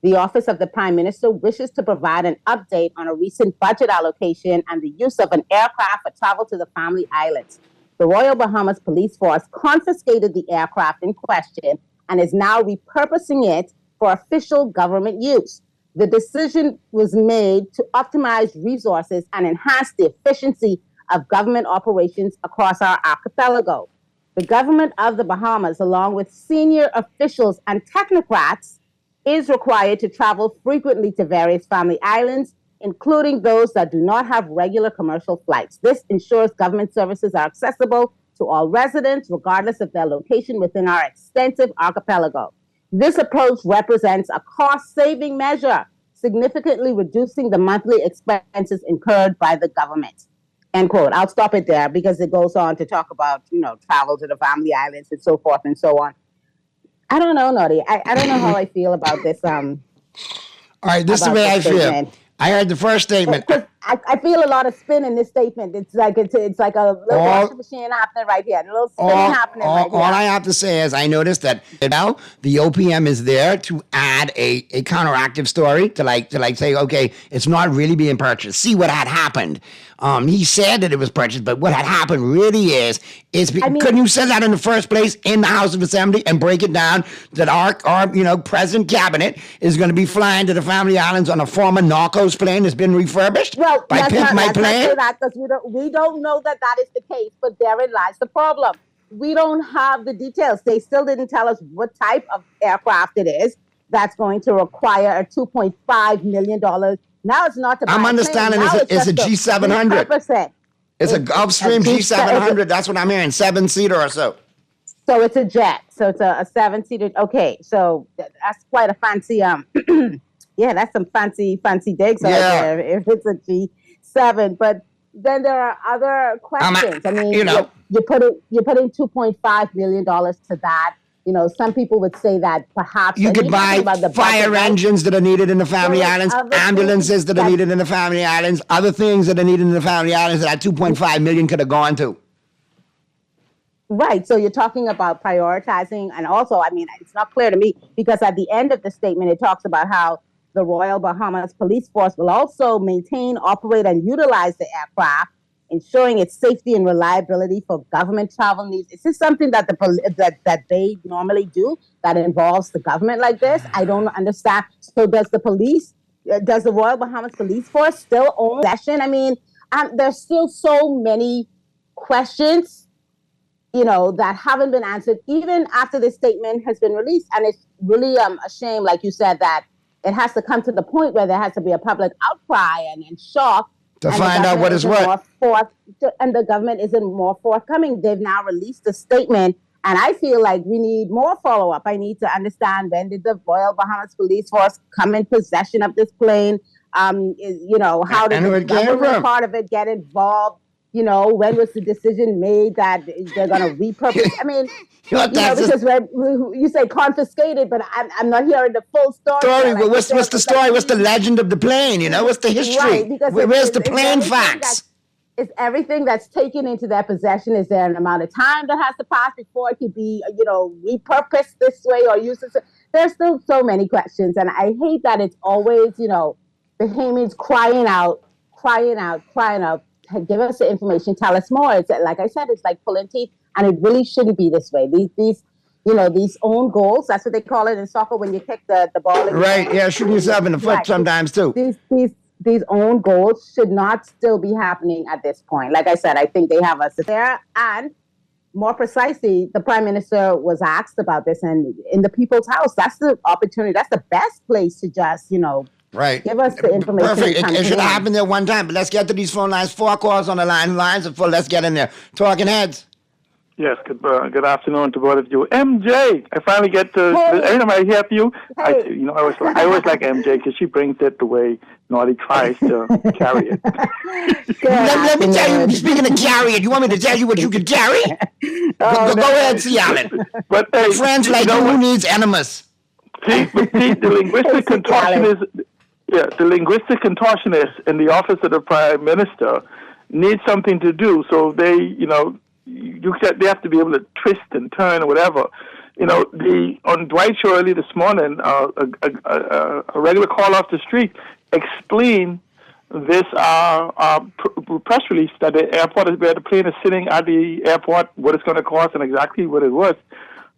[SPEAKER 7] the Office of the Prime Minister wishes to provide an update on a recent budget allocation and the use of an aircraft for travel to the Family Islands. The Royal Bahamas Police Force confiscated the aircraft in question and is now repurposing it for official government use. The decision was made to optimize resources and enhance the efficiency of government operations across our archipelago. The government of the Bahamas, along with senior officials and technocrats, is required to travel frequently to various Family Islands, including those that do not have regular commercial flights. This ensures government services are accessible to all residents, regardless of their location within our extensive archipelago. This approach represents a cost-saving measure, significantly reducing the monthly expenses incurred by the government. End quote. I'll stop it there because it goes on to talk about, travel to the Family Islands and so forth and so on. I don't know, Naughty. I don't know how I feel about this.
[SPEAKER 6] All right, this is the way I feel. I heard the first statement.
[SPEAKER 7] I feel a lot of spin in this statement. It's like a little washing machine happening right here. A little spin happening right here.
[SPEAKER 6] All I have to say is I noticed that the OPM is there to add a counteractive story to say, okay, it's not really being purchased. See what had happened. He said that it was purchased, but what had happened really is couldn't you say that in the first place in the House of Assembly and break it down that our present cabinet is going to be flying to the Family Islands on a former Narcos plane that's been refurbished?
[SPEAKER 7] Well,
[SPEAKER 6] by Pimp My Plane?
[SPEAKER 7] Because we don't know that is the case, but therein lies the problem. We don't have the details. They still didn't tell us what type of aircraft it is that's going to require a $2.5 million. Now it's not to buy
[SPEAKER 6] I'm understanding it's a G700. It's a Gulfstream G700. That's what I'm hearing, 7-seater or so.
[SPEAKER 7] So it's a jet. So it's a 7-seater. Okay, so that's quite a fancy. Yeah, that's some fancy digs out there. If it's a G7, but then there are other questions. I mean, you're putting $2.5 million to that. Some people would say that perhaps
[SPEAKER 6] you could buy fire engines that are needed in the Family Islands, ambulances that are needed in the Family Islands, other things that are needed in the Family Islands that $2.5 million could have gone to.
[SPEAKER 7] Right. So you're talking about prioritizing, and also, I mean, it's not clear to me because at the end of the statement, it talks about how the Royal Bahamas Police Force will also maintain, operate, and utilize the aircraft, ensuring its safety and reliability for government travel needs. Is this something that that they normally do that involves the government like this? I don't understand. So does the Royal Bahamas Police Force still own possession? I mean, there's still so many questions, that haven't been answered even after this statement has been released. And it's really a shame, like you said, that it has to come to the point where there has to be a public outcry and shock
[SPEAKER 6] to find out what is what.
[SPEAKER 7] And the government isn't more forthcoming. They've now released a statement, and I feel like we need more follow-up. I need to understand, when did the Royal Bahamas Police Force come in possession of this plane? How did the government part of it get involved? When was the decision made that they're going to repurpose? I mean, because you say confiscated, but I'm not hearing the full story.
[SPEAKER 6] What's the story? What's the legend of the plane? What's the history?
[SPEAKER 7] Right, because
[SPEAKER 6] where's the plane facts?
[SPEAKER 7] Is everything that's taken into their possession, is there an amount of time that has to pass before it could be, repurposed this way or used this way? There's still so many questions, and I hate that it's always, Bahamians crying out. Give us the information, tell us more. It's like I said, it's like pulling teeth, and it really shouldn't be this way. These own goals, that's what they call it in soccer when you kick the ball.
[SPEAKER 6] Right, shooting yourself in the foot sometimes too.
[SPEAKER 7] These own goals should not still be happening at this point. Like I said, I think they have us there. And more precisely, the Prime Minister was asked about this, and in the People's House, that's the opportunity. That's the best place to just,
[SPEAKER 6] right.
[SPEAKER 7] Give us the information.
[SPEAKER 6] Perfect. It should have happened there one time, but let's get to these phone lines. 4 calls on the line. Lines are full. Let's get in there. Talking Heads.
[SPEAKER 17] Yes, good afternoon to both of you. MJ, I finally get to, every time I hear you, I always like MJ because she brings it the way Naughty tries to carry it.
[SPEAKER 6] Let me tell you, speaking of carry it, you want me to tell you what you can carry? Go ahead, see, Alan.
[SPEAKER 17] But
[SPEAKER 6] friends like you, who needs enemas?
[SPEAKER 17] See, the linguistic contortionist, the linguistic contortionist in the office of the Prime Minister needs something to do. So they, they have to be able to twist and turn or whatever. On Dwight show early this morning, a regular call off the street explained this press release that the airport where the plane is sitting at the airport, what it's going to cost and exactly what it was.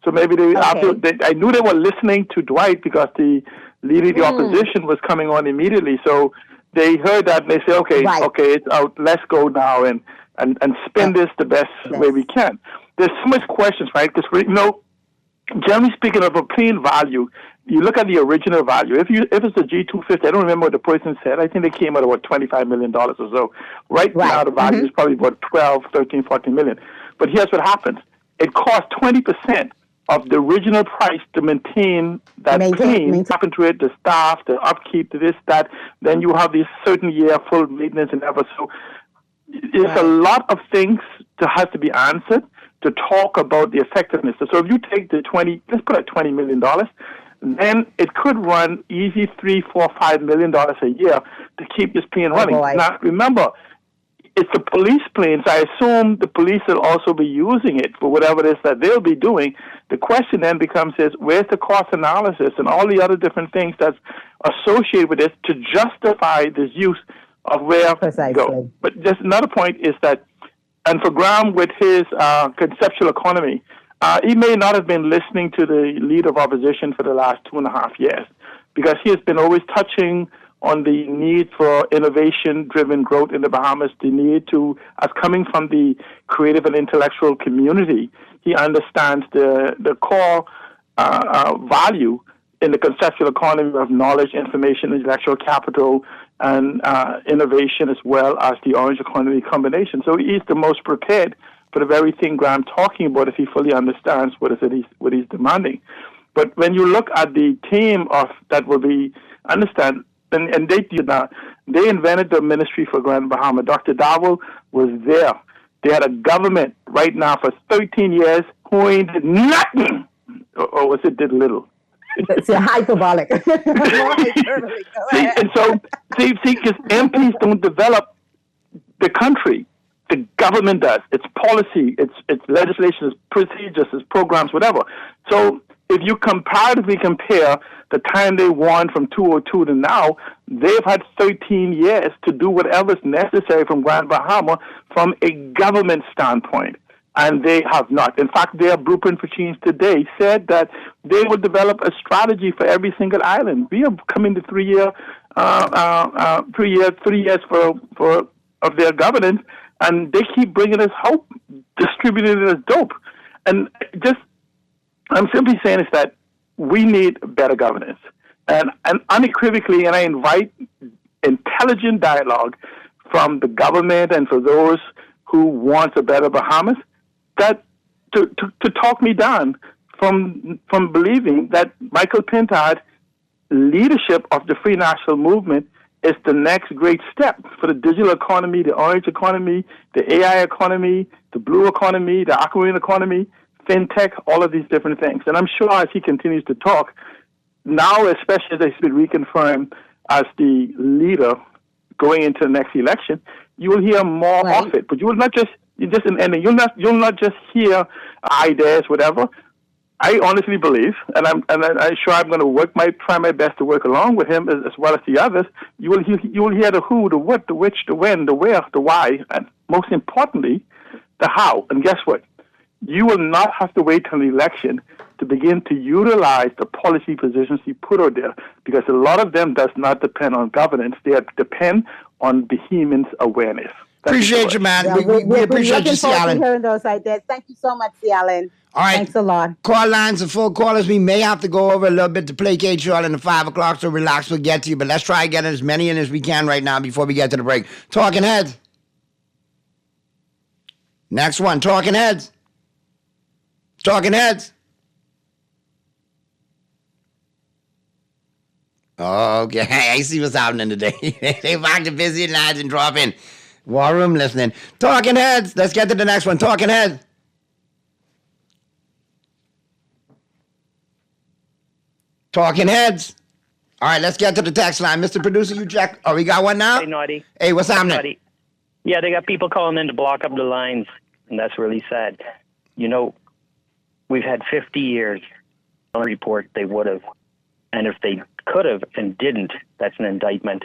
[SPEAKER 17] So maybe I knew they were listening to Dwight because the leader of the opposition was coming on immediately. So they heard that and they said, okay, it's out. Let's go now and spin this the best way we can. There's so much questions, right? Because generally speaking of a plane value, you look at the original value. If it's a G250, I don't remember what the person said. I think they came at about $25 million or so. Right now, the value is probably about 12, 13, 14 million. But here's what happens. It costs 20% of the original price to maintain that plane, happen to it, the staff, the upkeep, this, that. Then you have this certain year full maintenance and ever. So There's a lot of things that have to be answered to talk about the effectiveness. So if you take the let's put it $20 million, then it could run easy $3, $4, $5 million a year to keep this plane running. Now, remember, it's the police planes. I assume the police will also be using it for whatever it is that they'll be doing. The question then becomes where's the cost analysis and all the other different things that's associated with this to justify this use of where to go. But just another point is that, and for Graham with his conceptual economy, he may not have been listening to the leader of opposition for the last 2.5 years, because he has been always touching on the need for innovation-driven growth in the Bahamas, the need to, as coming from the creative and intellectual community, he understands the core value in the conceptual economy of knowledge, information, intellectual capital, and innovation, as well as the orange economy combination. So he's the most prepared for the very thing Graham talking about if he fully understands what he's demanding. But when you look at the team of that will be, understand, and they did that, they invented the Ministry for Grand Bahama. Dr. Dowell was there. They had a government right now for 13 years who ain't did nothing, or was it did little?
[SPEAKER 7] It's hyperbolic.
[SPEAKER 17] And so, because MPs don't develop the country. The government does. Its policy, its legislation, its procedures, its programs, whatever. So if you comparatively compare the time they won from 2002 to now, they've had 13 years to do whatever is necessary from Grand Bahama from a government standpoint. And they have not. In fact, their blueprint for change today said that they will develop a strategy for every single island. We are coming to 3 years of their governance, and they keep bringing us hope, distributing it as dope. And I'm simply saying is that we need better governance. And unequivocally, and I invite intelligent dialogue from the government and for those who want a better Bahamas, that to talk me down from believing that Michael Pintard leadership of the Free National Movement is the next great step for the digital economy, the orange economy, the AI economy, the blue economy, the aquamarine economy, fintech, all of these different things. And I'm sure as he continues to talk, now especially as he's been reconfirmed as the leader going into the next election, you will hear more of it. But you will not you'll not just hear ideas, whatever. I honestly believe, and I'm sure I'm going to try my best to work along with him as well as the others. You will hear the who, the what, the which, the when, the where, the why, and most importantly, the how. And guess what? You will not have to wait till the election to begin to utilize the policy positions he put out there, because a lot of them does not depend on governance. They depend on Bahamians' awareness.
[SPEAKER 6] Appreciate you, man.
[SPEAKER 7] Yeah,
[SPEAKER 6] we appreciate you, C. Allen.
[SPEAKER 7] Hearing those ideas. Thank you so much, C. Allen.
[SPEAKER 6] All right.
[SPEAKER 7] Thanks a lot.
[SPEAKER 6] Call lines are full. Callers, we may have to go over a little bit to placate you all in the 5 o'clock, so relax, we'll get to you. But let's try and get as many in as we can right now before we get to the break. Talking Heads. Next one, Talking Heads. Talking Heads. Okay, I see what's happening today. They back to busy lines and drop in. War Room listening. Talking Heads. Let's get to the next one. Talking Heads. Talking Heads. All right, let's get to the text line. Mr. Producer, you check. Oh, we got one now?
[SPEAKER 18] Hey, Naughty.
[SPEAKER 6] Hey, what's happening?
[SPEAKER 18] Naughty. Yeah, they got people calling in to block up the lines, and that's really sad. You know, we've had 50 years on a report they would have. And if they could have and didn't, that's an indictment.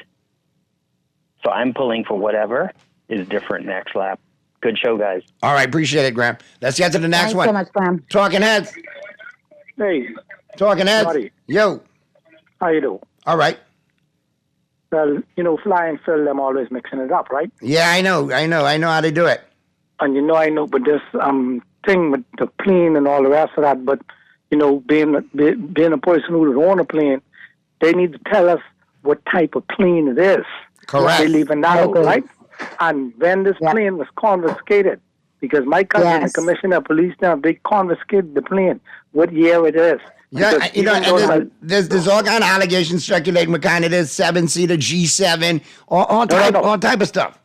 [SPEAKER 18] So I'm pulling for whatever is different next lap. Good show, guys.
[SPEAKER 6] All right, appreciate it, Graham. Let's get to the next one.
[SPEAKER 7] Thanks so much, Graham.
[SPEAKER 6] Talking Heads.
[SPEAKER 19] Hey.
[SPEAKER 6] Talking Heads.
[SPEAKER 19] Buddy.
[SPEAKER 6] Yo.
[SPEAKER 19] How you do?
[SPEAKER 6] All right.
[SPEAKER 19] Well, you know, Fly and Phil, them always mixing it up, right?
[SPEAKER 6] Yeah, I know how they do it.
[SPEAKER 19] And I know, but this thing with the plane and all the rest of that, but, you know, being a person who would own a plane, they need to tell us what type of plane it is.
[SPEAKER 6] Correct.
[SPEAKER 19] They're leaving that out, right? And when this plane was confiscated, because my cousin, the commissioner of police now, they confiscated the plane, what year it is.
[SPEAKER 6] Yeah, and there's all kind of allegations circulating what kind it is, 7-seater, G7, all type of stuff.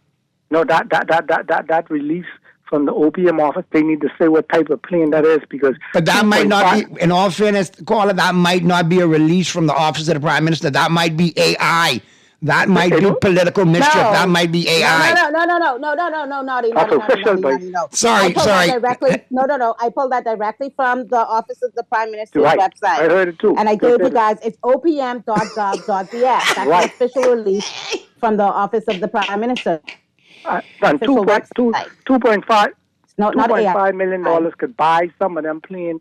[SPEAKER 19] No, that release from the OPM office, they need to say what type of plane that is because.
[SPEAKER 6] But that might not be, in all fairness, caller, that might not be a release from the office of the Prime Minister. That might be AI. That might be political mischief.
[SPEAKER 7] No.
[SPEAKER 6] That might be AI.
[SPEAKER 7] No, naughty.
[SPEAKER 6] Sorry.
[SPEAKER 7] I pulled that directly from the Office of the Prime Minister's website.
[SPEAKER 19] I heard it too.
[SPEAKER 7] And I gave you guys, it's opm.gov.bs. That's the official release from the Office of the Prime Minister.
[SPEAKER 19] $2.5 million could buy some of them planes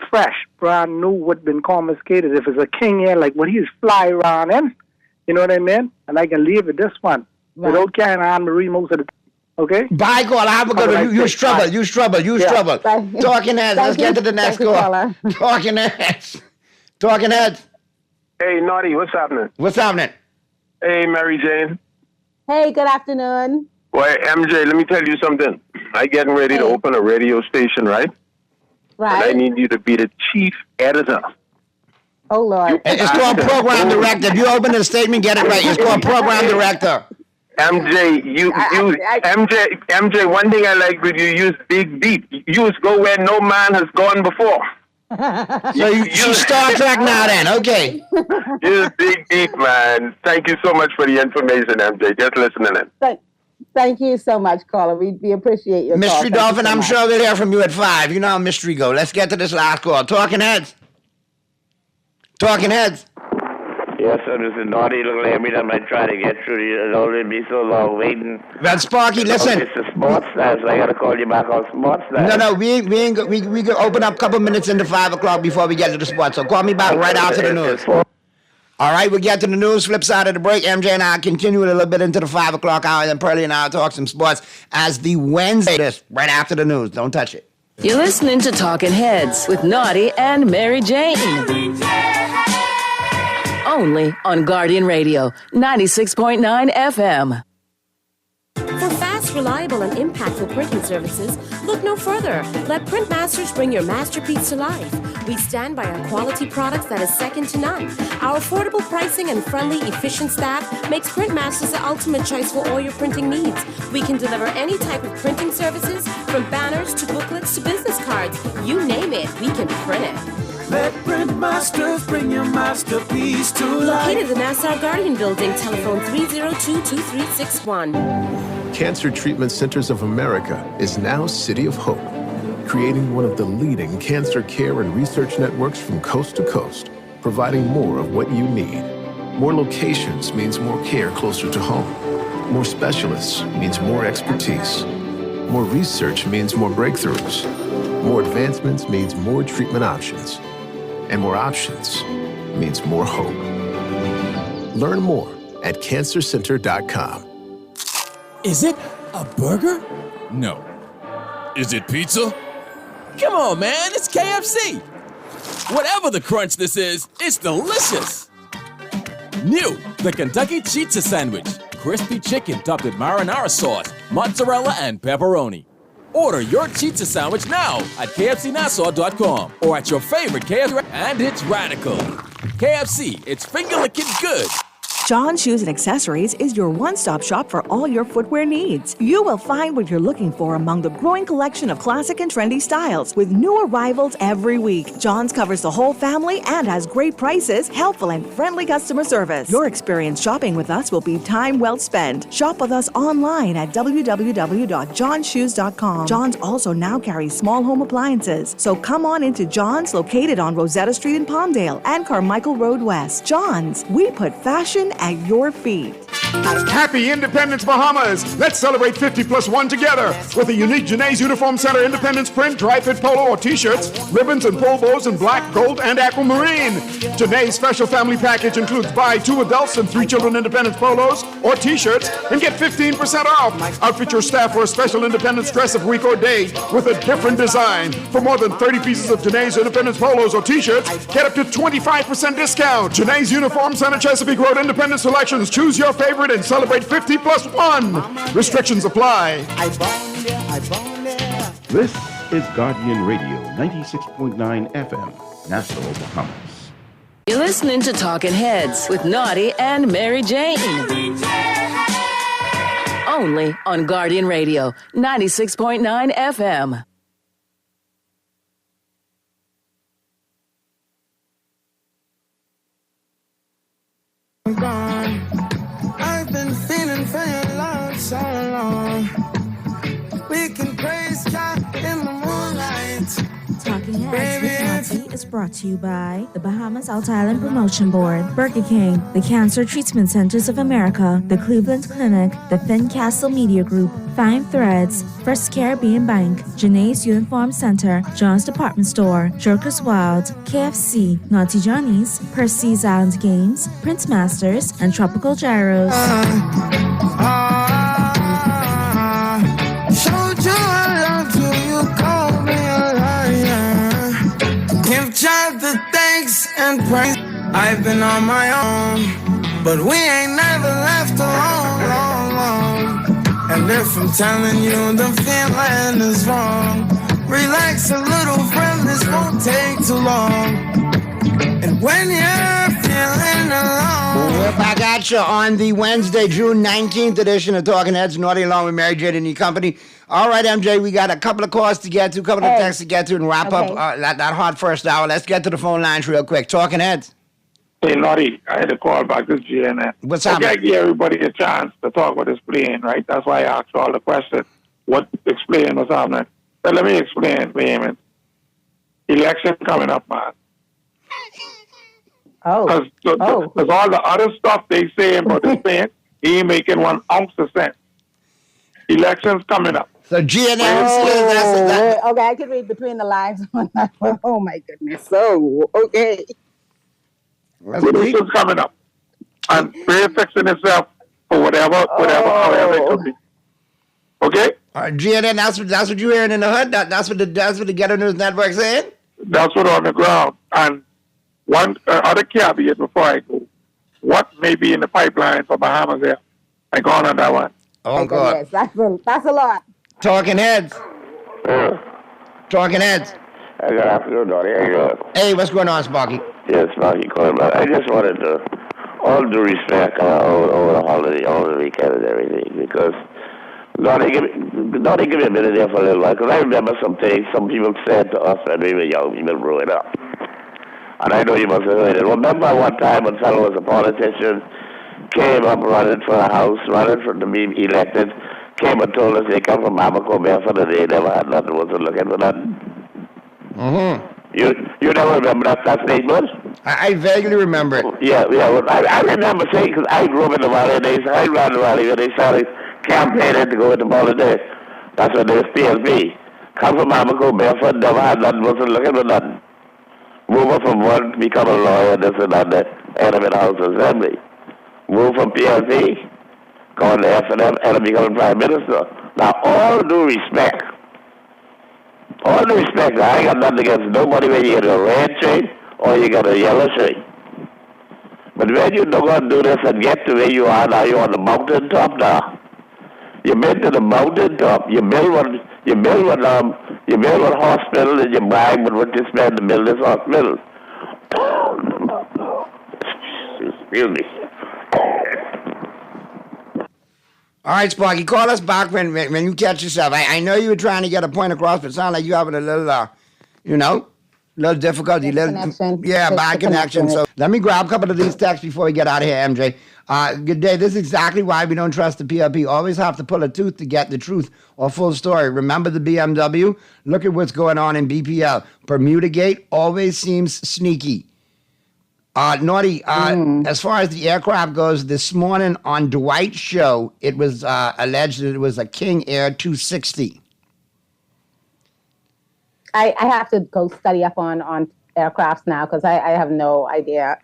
[SPEAKER 19] fresh, brand new, would been confiscated. If it's a King Air, like what he's fly around in, you know what I mean? And I can leave with this one without carrying on Marie most of the time. Okay?
[SPEAKER 6] Bye, caller. Have a good one. You struggle. Talking heads. Let's get to the next caller. Talking heads.
[SPEAKER 20] Hey, Naughty, what's happening?
[SPEAKER 6] What's happening?
[SPEAKER 20] Hey, Mary Jane.
[SPEAKER 7] Hey, good afternoon.
[SPEAKER 20] Well, MJ, let me tell you something. I'm getting ready to open a radio station, right?
[SPEAKER 7] Right.
[SPEAKER 20] And I need you to be the chief editor.
[SPEAKER 7] Oh, Lord.
[SPEAKER 6] It's called program director. If you open the statement, get it right. It's called program director.
[SPEAKER 20] MJ, MJ, one thing I like with you, use big beat. Use go where no man has gone before.
[SPEAKER 6] So you Star Trek now then, okay.
[SPEAKER 20] Use big beat, man. Thank you so much for the information, MJ. Just listening in.
[SPEAKER 7] Thank you so much, caller. We appreciate your
[SPEAKER 6] Mystery
[SPEAKER 7] call.
[SPEAKER 6] Dolphin, I'm sure we'll hear from you at 5. You know how mystery go. Let's get to this last call. Talking heads.
[SPEAKER 21] Yes, sir. This is Naughty little Amy that might try to get through you. It's already be so long waiting.
[SPEAKER 6] Well, Sparky, listen.
[SPEAKER 21] It's a sports now, so I got to call you back on sports now.
[SPEAKER 6] No, we can open up a couple minutes into 5 o'clock before we get to the sports. So call me back right after the news. All right, we'll get to the news, flip side of the break. MJ and I continue a little bit into the 5 o'clock hour, then Pearlie and I will talk some sports as the Wednesday is right after the news. Don't touch it.
[SPEAKER 2] You're listening to Talking Heads with Naughty and Mary Jane. Only on Guardian Radio, 96.9 FM.
[SPEAKER 22] For fast, reliable, and impactful printing services, look no further. Let Printmasters bring your masterpiece to life. We stand by our quality products that is second to none. Our affordable pricing and friendly, efficient staff makes Printmasters the ultimate choice for all your printing needs. We can deliver any type of printing services, from banners to booklets to business cards. You name it, we can print it.
[SPEAKER 3] Let Printmasters bring your masterpiece to life.
[SPEAKER 22] Located in the Nassau Guardian Building, telephone 302-2361.
[SPEAKER 23] Cancer Treatment Centers of America is now City of Hope, creating one of the leading cancer care and research networks from coast to coast, providing more of what you need. More locations means more care closer to home. More specialists means more expertise. More research means more breakthroughs. More advancements means more treatment options. And more options means more hope. Learn more at cancercenter.com.
[SPEAKER 9] Is it a burger?
[SPEAKER 10] No. Is it pizza?
[SPEAKER 9] Come on, man, it's KFC. Whatever the crunch this is, it's delicious. New, the Kentucky Chizza Sandwich. Crispy chicken topped with marinara sauce, mozzarella, and pepperoni. Order your Chizza Sandwich now at KFCNassau.com or at your favorite KFC, and it's radical. KFC, it's finger-licking good.
[SPEAKER 24] John Shoes and Accessories is your one-stop shop for all your footwear needs. You will find what you're looking for among the growing collection of classic and trendy styles with new arrivals every week. John's covers the whole family and has great prices, helpful and friendly customer service. Your experience shopping with us will be time well spent. Shop with us online at www.johnshoes.com. John's also now carries small home appliances. So come on into John's, located on Rosetta Street in Palmdale and Carmichael Road West. John's, we put fashion at your feet.
[SPEAKER 25] Happy Independence Bahamas! Let's celebrate 50 plus 1 together with a unique Janae's Uniform Center Independence print, dry fit polo or t-shirts, ribbons and pole bows in black, gold, and aquamarine. Janae's special family package includes buy 2 adults and 3 children Independence polos or t-shirts and get 15% off. Outfit your staff for a special Independence dress of week or day with a different design. For more than 30 pieces of Janae's Independence polos or t-shirts, get up to 25% discount. Janae's Uniform Center, Chesapeake Road, Independence Selections. Choose your favorite and celebrate 50 plus 1. Restrictions apply.
[SPEAKER 13] This is Guardian Radio, 96.9 FM, Nassau, Bahamas.
[SPEAKER 2] You're listening to Talking Heads with Naughty and Mary Jane. only on Guardian Radio, 96.9 FM.
[SPEAKER 3] I've been feeling for your love so long. We can praise God in the moonlight.
[SPEAKER 1] Talking Heads with Naughty is brought to you by the Bahamas Out Island Promotion Board, Burger King, the Cancer Treatment Centers of America, the Cleveland Clinic, the Fincastle Media Group, Fine Threads, First Caribbean Bank, Janae's Uniform Center, John's Department Store, Jerkers Wild, KFC, Naughty Johnny's, Percy's Island Games, Prince Masters, and Tropical Gyros.
[SPEAKER 3] Showed you I love you, you called me a liar. Give God the thanks and praise. I've been on my own, but we ain't never left alone, long. And if I'm telling you the feeling is wrong, relax a little, friend, this won't take too long. And when you're feeling alone,
[SPEAKER 6] we're back at you on the Wednesday, June 19th edition of Talking Heads, Naughty along with Mary Jane and your company. All right, MJ, we got a couple of calls to get to, a couple of texts to get to, and wrap up that hot first hour. Let's get to the phone lines real quick. Talking Heads.
[SPEAKER 17] Hey, Naughty, I had to call back this GNN.
[SPEAKER 6] What's happening?
[SPEAKER 17] I give everybody a chance to talk about this plane, right? That's why I asked all the questions. Explain what's happening. So let me explain, Raymond. Election coming up, man. Because all the other stuff they say about this plane, he ain't making 1 ounce of sense. Elections coming up.
[SPEAKER 6] So GNN,
[SPEAKER 7] okay, I can read between the lines on that one. Oh my goodness. So, okay.
[SPEAKER 17] Elections coming up. And Ray fixing himself for whatever, however it could be. Okay?
[SPEAKER 6] GNN, that's what you're hearing in the hood? That's what the Ghetto News Network saying?
[SPEAKER 17] That's what on the ground. And one other caveat before I go. What may be in the pipeline for Bahamas here? I go on that one.
[SPEAKER 6] Oh, God.
[SPEAKER 7] Yes, that's a lot.
[SPEAKER 6] Talking Heads. Talking Heads.
[SPEAKER 21] Good afternoon, Donnie.
[SPEAKER 6] Hey, what's going on, Sparky?
[SPEAKER 21] Yes, Sparky calling back. I just wanted to, all due respect over the holiday, over the weekend and everything, because Donnie, give me a minute there for a little while, because I remember some things some people said to us when we were young people growing up. And I know you must have heard it. Remember one time when fellow was a politician, came up running for the House, running to be elected, came and told us they come from Abaco, Bedford, and they never had nothing, wasn't looking for nothing.
[SPEAKER 6] Mm-hmm.
[SPEAKER 21] You never remember that statement?
[SPEAKER 6] I vaguely remember it.
[SPEAKER 21] Yeah. Well, I remember saying, because I grew up in the valley, and I ran the valley when they started campaigning to go into politics. That's when they was PLP. Come from Abaco, Bedford, never had nothing, wasn't looking for nothing. Move up from one, become a lawyer, this and that, end up in the House of Assembly. Move from PLP, go on to F&M, end up becoming Prime Minister. Now, all due respect, I ain't got nothing against nobody when you get a red shirt or you got a yellow shirt. But when you don't go and do this and get to where you are now, you're on the mountain top now. You've been to the mountain top. You build one hospital and you brag with what you spend to build this hospital. Excuse me.
[SPEAKER 6] All right, Sparky, call us back when you catch yourself. I know you were trying to get a point across, but it sounds like you're having a little, little difficulty. Bad connection. So let me grab a couple of these texts before we get out of here, MJ. Good day. This is exactly why we don't trust the PLP. Always have to pull a tooth to get the truth or full story. Remember the BMW? Look at what's going on in BPL. Bermuda Gate always seems sneaky. Naughty, as far as the aircraft goes, this morning on Dwight's show, it was alleged that it was a King Air 260.
[SPEAKER 7] I have to go study up on aircrafts now because I have no idea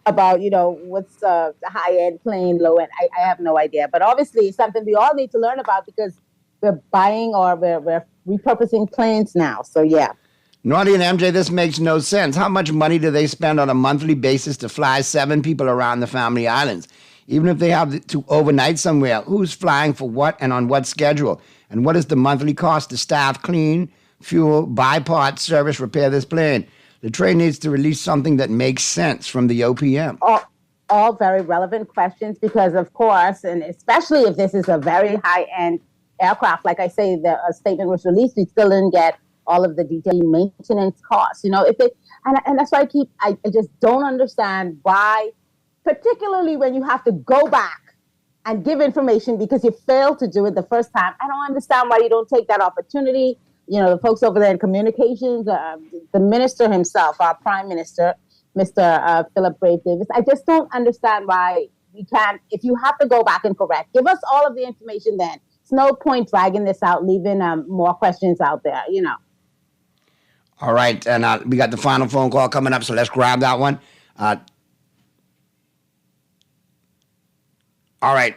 [SPEAKER 7] about, what's the high-end plane, low-end. I have no idea. But obviously, it's something we all need to learn about because we're buying or we're repurposing planes now. So, yeah.
[SPEAKER 6] Naughty and MJ, this makes no sense. How much money do they spend on a monthly basis to fly 7 people around the Family Islands? Even if they have to overnight somewhere, who's flying for what and on what schedule? And what is the monthly cost to staff, clean, fuel, buy parts, service, repair this plane? The train needs to release something that makes sense from the OPM.
[SPEAKER 7] all very relevant questions because, of course, and especially if this is a very high-end aircraft, like I say, the statement was released, we still didn't get all of the detailed maintenance costs. You know, if they, and that's why I just don't understand why, particularly when you have to go back and give information because you failed to do it the first time. I don't understand why you don't take that opportunity. You know, the folks over there in communications, the minister himself, our prime minister, Mr. Philip Brave Davis. I just don't understand why we can't, if you have to go back and correct, give us all of the information then. It's no point dragging this out, leaving more questions out there, you know.
[SPEAKER 6] All right, and we got the final phone call coming up, so let's grab that one. All right,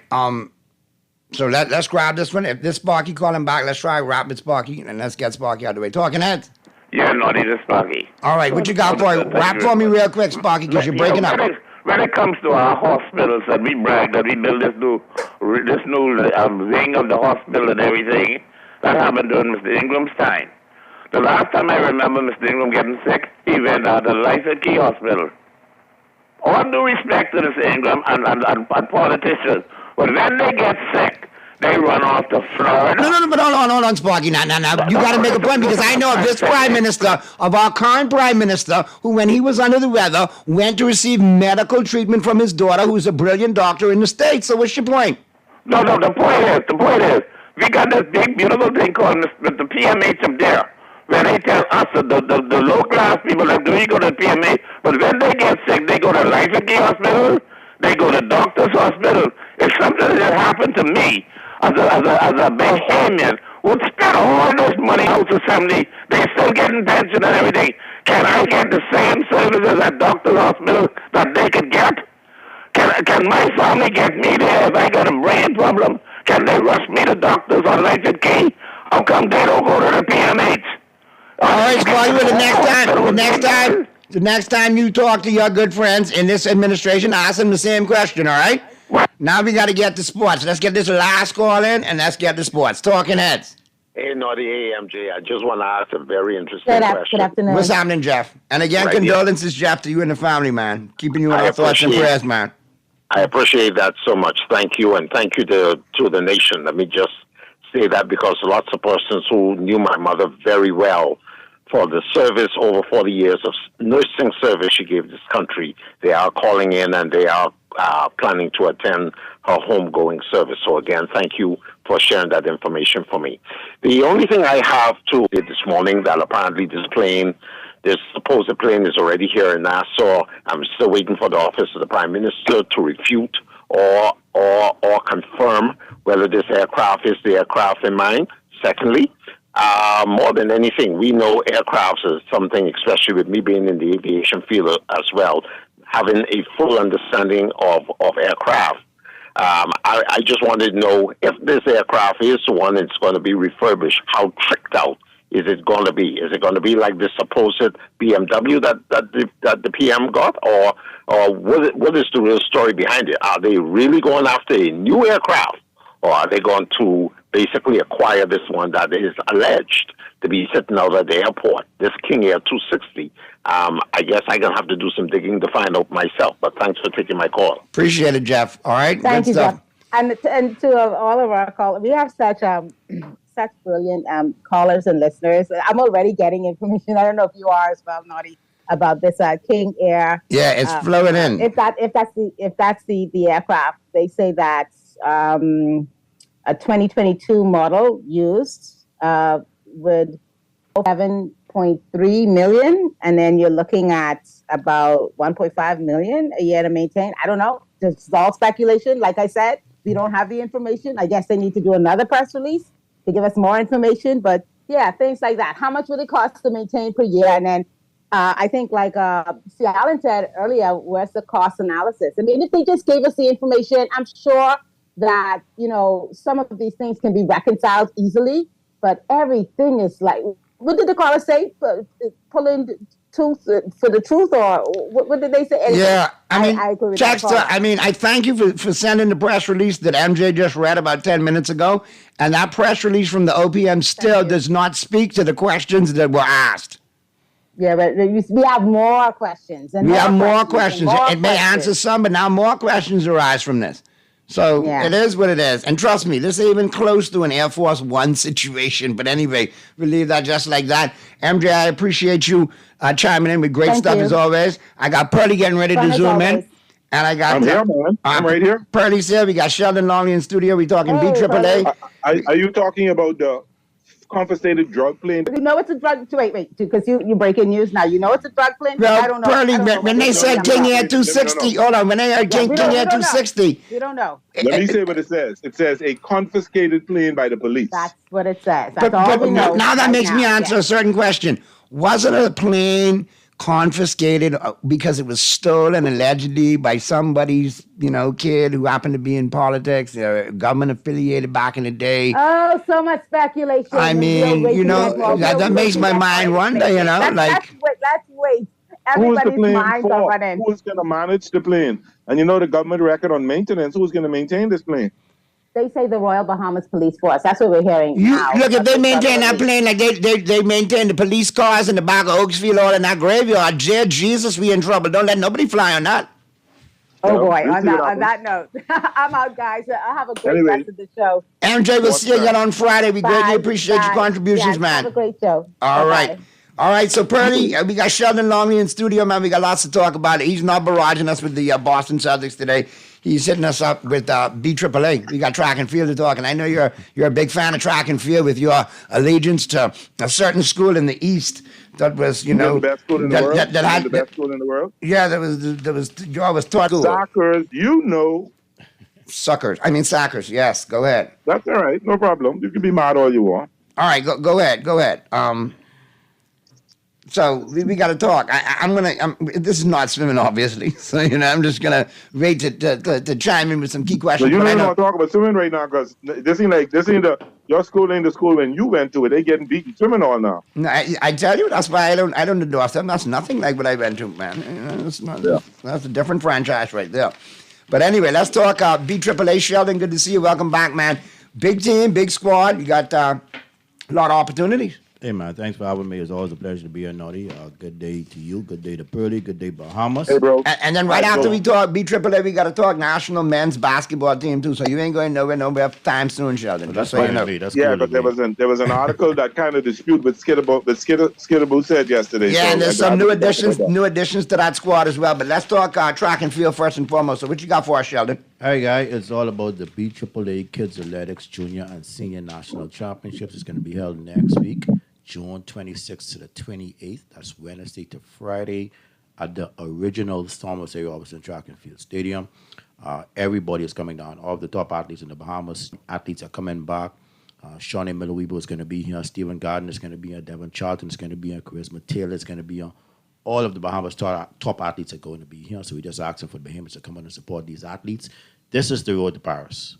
[SPEAKER 6] so let's grab this one. If this Sparky calling back, let's try rapid Sparky, and let's get Sparky out of the way. Talking heads.
[SPEAKER 21] Yeah, Naughty, this Sparky.
[SPEAKER 6] All right, what you got for it? Rap for me real quick, Sparky, because you're breaking up.
[SPEAKER 21] When it comes to our hospitals, and we brag that we build this new wing of the hospital and everything, that happened during Mr. Ingram's time. The last time I remember Mr. Ingram getting sick, he went out to Life at Key Hospital. All due respect to Mr. Ingram and politicians, but when they get sick, they run off to Florida.
[SPEAKER 6] No, but hold on, Sparky. Now. You got to make a point because I know of this prime minister, of our current prime minister, who, when he was under the weather, went to receive medical treatment from his daughter, who's a brilliant doctor in the States. So what's your point?
[SPEAKER 21] No, the point is, we got this big, beautiful thing called the PMH up there, where they tell us, the low-class people, like, do we go to PMH? But when they get sick, they go to Life at Key Hospital, they go to Doctor's Hospital. If something had happened to me, as a Bahamian, would spend all this money out to somebody, they still getting pension and everything. Can I get the same services at Doctor's Hospital that they could get? Can my family get me there if I got a brain problem? Can they rush me to Doctor's on Life at Key? How come they don't go to the PMH?
[SPEAKER 6] All right, Sparky, the next time you talk to your good friends in this administration, ask them the same question, all right? Now we got to get to sports. Let's get this last call in, and let's get to sports. Talking heads.
[SPEAKER 4] Hey, Naughty, hey, MJ. I just want to ask a very interesting question.
[SPEAKER 7] Good afternoon.
[SPEAKER 6] What's happening, Jeff? And again,
[SPEAKER 4] Right,
[SPEAKER 6] condolences, Jeff, to you and the family, man. Keeping you in our thoughts and prayers, man.
[SPEAKER 4] I appreciate that so much. Thank you, and thank you to the nation. Let me just say that because lots of persons who knew my mother very well for the service, over 40 years of nursing service she gave this country, they are calling in and they are planning to attend her homegoing service. So again, thank you for sharing that information for me. The only thing I have to say this morning that apparently this supposed plane is already here in Nassau. I'm still waiting for the office of the Prime Minister to refute or confirm whether this aircraft is the aircraft in mind. Secondly, more than anything, we know aircrafts is something, especially with me being in the aviation field as well, having a full understanding of aircraft. I just wanted to know if this aircraft is the one that's going to be refurbished, how tricked out is it going to be? Is it going to be like the supposed BMW that the PM got, or what is the real story behind it? Are they really going after a new aircraft, or are they going to basically acquire this one that is alleged to be sitting out at the airport, this King Air 260? I guess I'm going to have to do some digging to find out myself, but thanks for taking my call.
[SPEAKER 6] Appreciate it, Jeff. All right?
[SPEAKER 7] Thank you, Jeff. And to all of our callers, we have such brilliant callers and listeners. I'm already getting information. I don't know if you are as well, Naughty, about this King Air.
[SPEAKER 6] Yeah, it's flowing in.
[SPEAKER 7] If that's the aircraft, they say that's a 2022 model used with 7.3 million, and then you're looking at about 1.5 million a year to maintain. I don't know. This is all speculation. Like I said, we don't have the information. I guess they need to do another press release to give us more information. But yeah, things like that. How much would it cost to maintain per year? And then I think, like C. Allen said earlier, where's the cost analysis? I mean, if they just gave us the information, I'm sure that, some of these things can be reconciled easily. But everything is like, what did the caller say? Pulling tooth for the truth, or what did they say? Anyway,
[SPEAKER 6] yeah,
[SPEAKER 7] I agree with that.
[SPEAKER 6] I thank you for sending the press release that MJ just read about 10 minutes ago. And that press release from the OPM still does not speak to the questions that were asked.
[SPEAKER 7] Yeah, but we have more questions. And
[SPEAKER 6] we have more
[SPEAKER 7] questions.
[SPEAKER 6] questions. It may answer some, but now more questions arise from this. So it is what it is. And trust me, this ain't even close to an Air Force One situation. But anyway, we'll leave that just like that. MJ, I appreciate you chiming in with great stuff as always. I got Pearly getting ready to zoom in. And I got...
[SPEAKER 17] I'm here, man. I'm right here.
[SPEAKER 6] Pearly's here. We got Sheldon Longley in studio. We're talking BAAA.
[SPEAKER 17] Are you talking about the confiscated drug plane?
[SPEAKER 7] You know it's a drug... Wait, because you're breaking news now. You know it's a drug plane?
[SPEAKER 6] Well,
[SPEAKER 7] I don't know.
[SPEAKER 6] Pearly, when they said King Air 260... Hold on. When they heard King Air 260...
[SPEAKER 7] You don't know.
[SPEAKER 17] Let me say what it says. It says a confiscated plane by the police.
[SPEAKER 7] That's what it says. That's all we know.
[SPEAKER 6] Now that makes me answer a certain question. Wasn't a plane confiscated because it was stolen allegedly by somebody's, kid who happened to be in politics, government affiliated back in the day?
[SPEAKER 7] Oh, so much speculation.
[SPEAKER 6] I mean, that makes my mind wonder,
[SPEAKER 7] Let's wait. Everybody's minds are running.
[SPEAKER 17] Who's going to manage the plane? And the government record on maintenance, who's going to maintain this plane?
[SPEAKER 7] They say the Royal Bahamas Police Force. That's what we're hearing now.
[SPEAKER 6] Look, if they maintain that plane like they maintain the police cars in the back of Oaksfield all in that graveyard, Jesus, we in trouble. Don't let nobody fly on that.
[SPEAKER 7] Oh, boy. On that note, I'm out, guys. I have a great rest of the show.
[SPEAKER 6] MJ, we'll see you again on Friday. We greatly appreciate your contributions, man.
[SPEAKER 7] Have a great show.
[SPEAKER 6] All right. All right, so Pearly, we got Sheldon Longley in studio, man. We got lots to talk about. He's not barraging us with the Boston Celtics today. He's hitting us up with BAAA. We got track and field to talk, and I know you're a big fan of track and field with your allegiance to a certain school in the East that was,
[SPEAKER 17] the best school in the world. That had the best school in the world.
[SPEAKER 6] Yeah, there was you always taught school.
[SPEAKER 17] Suckers,
[SPEAKER 6] Sackers. Yes, go ahead.
[SPEAKER 17] That's all right, no problem. You can be mad all you want.
[SPEAKER 6] All right, go ahead. So we got to talk. This is not swimming, obviously. So I'm just gonna wait to chime in with some key questions.
[SPEAKER 17] So you don't want to talk about swimming right now because your school ain't the school when you went to it. They getting beaten swimming all now.
[SPEAKER 6] No, I tell you, that's why I don't endorse them. That's nothing like what I went to, man. That's a different franchise right there. But anyway, let's talk BAAA. Sheldon, good to see you. Welcome back, man. Big team, big squad. You got a lot of opportunities.
[SPEAKER 5] Hey, man, thanks for having me. It's always a pleasure to be here, Naughty. Good day to you. Good day to Pearly. Good day, Bahamas.
[SPEAKER 17] Hey, bro.
[SPEAKER 6] And then after we talk BAAA, we got to talk national men's basketball team, too. So you ain't going nowhere time soon, Sheldon.
[SPEAKER 5] That's so you know.
[SPEAKER 17] But there was an article that kind of disputed what Skidaboo said yesterday.
[SPEAKER 6] Yeah, and there's some new additions to that squad as well. But let's talk track and field first and foremost. So what you got for us, Sheldon?
[SPEAKER 5] Hey, guys, it's all about the BAAA Kids Athletics Junior and Senior National Championships. It's going to be held next week. June 26th to the 28th. That's Wednesday to Friday at the original Thomas A. Robinson Track and Field Stadium. Everybody is coming down. All of the top athletes in the Bahamas. Athletes are coming back. Shawnee Miller-Weber is going to be here. Stephen Gardner is going to be here. Devin Charlton is going to be here. Charisma Taylor is going to be here. All of the Bahamas top athletes are going to be here. So we're just asking for the Bahamians to come on and support these athletes. This is the road to Paris,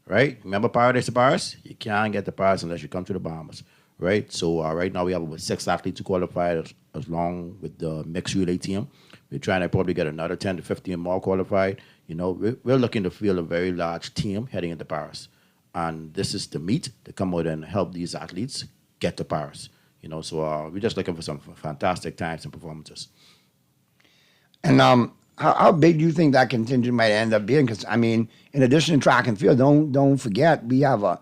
[SPEAKER 5] right? Remember Paradise to Paris? You can't get to Paris unless you come to the Bahamas. Right, so right now we have about 6 athletes who qualified along with the mixed relay team. We're trying to probably get another 10 to 15 more qualified. We're looking to field a very large team heading into Paris. And this is the meet to come out and help these athletes get to Paris. So we're just looking for some fantastic times and performances.
[SPEAKER 6] And how big do you think that contingent might end up being? Because, in addition to track and field, don't forget, we have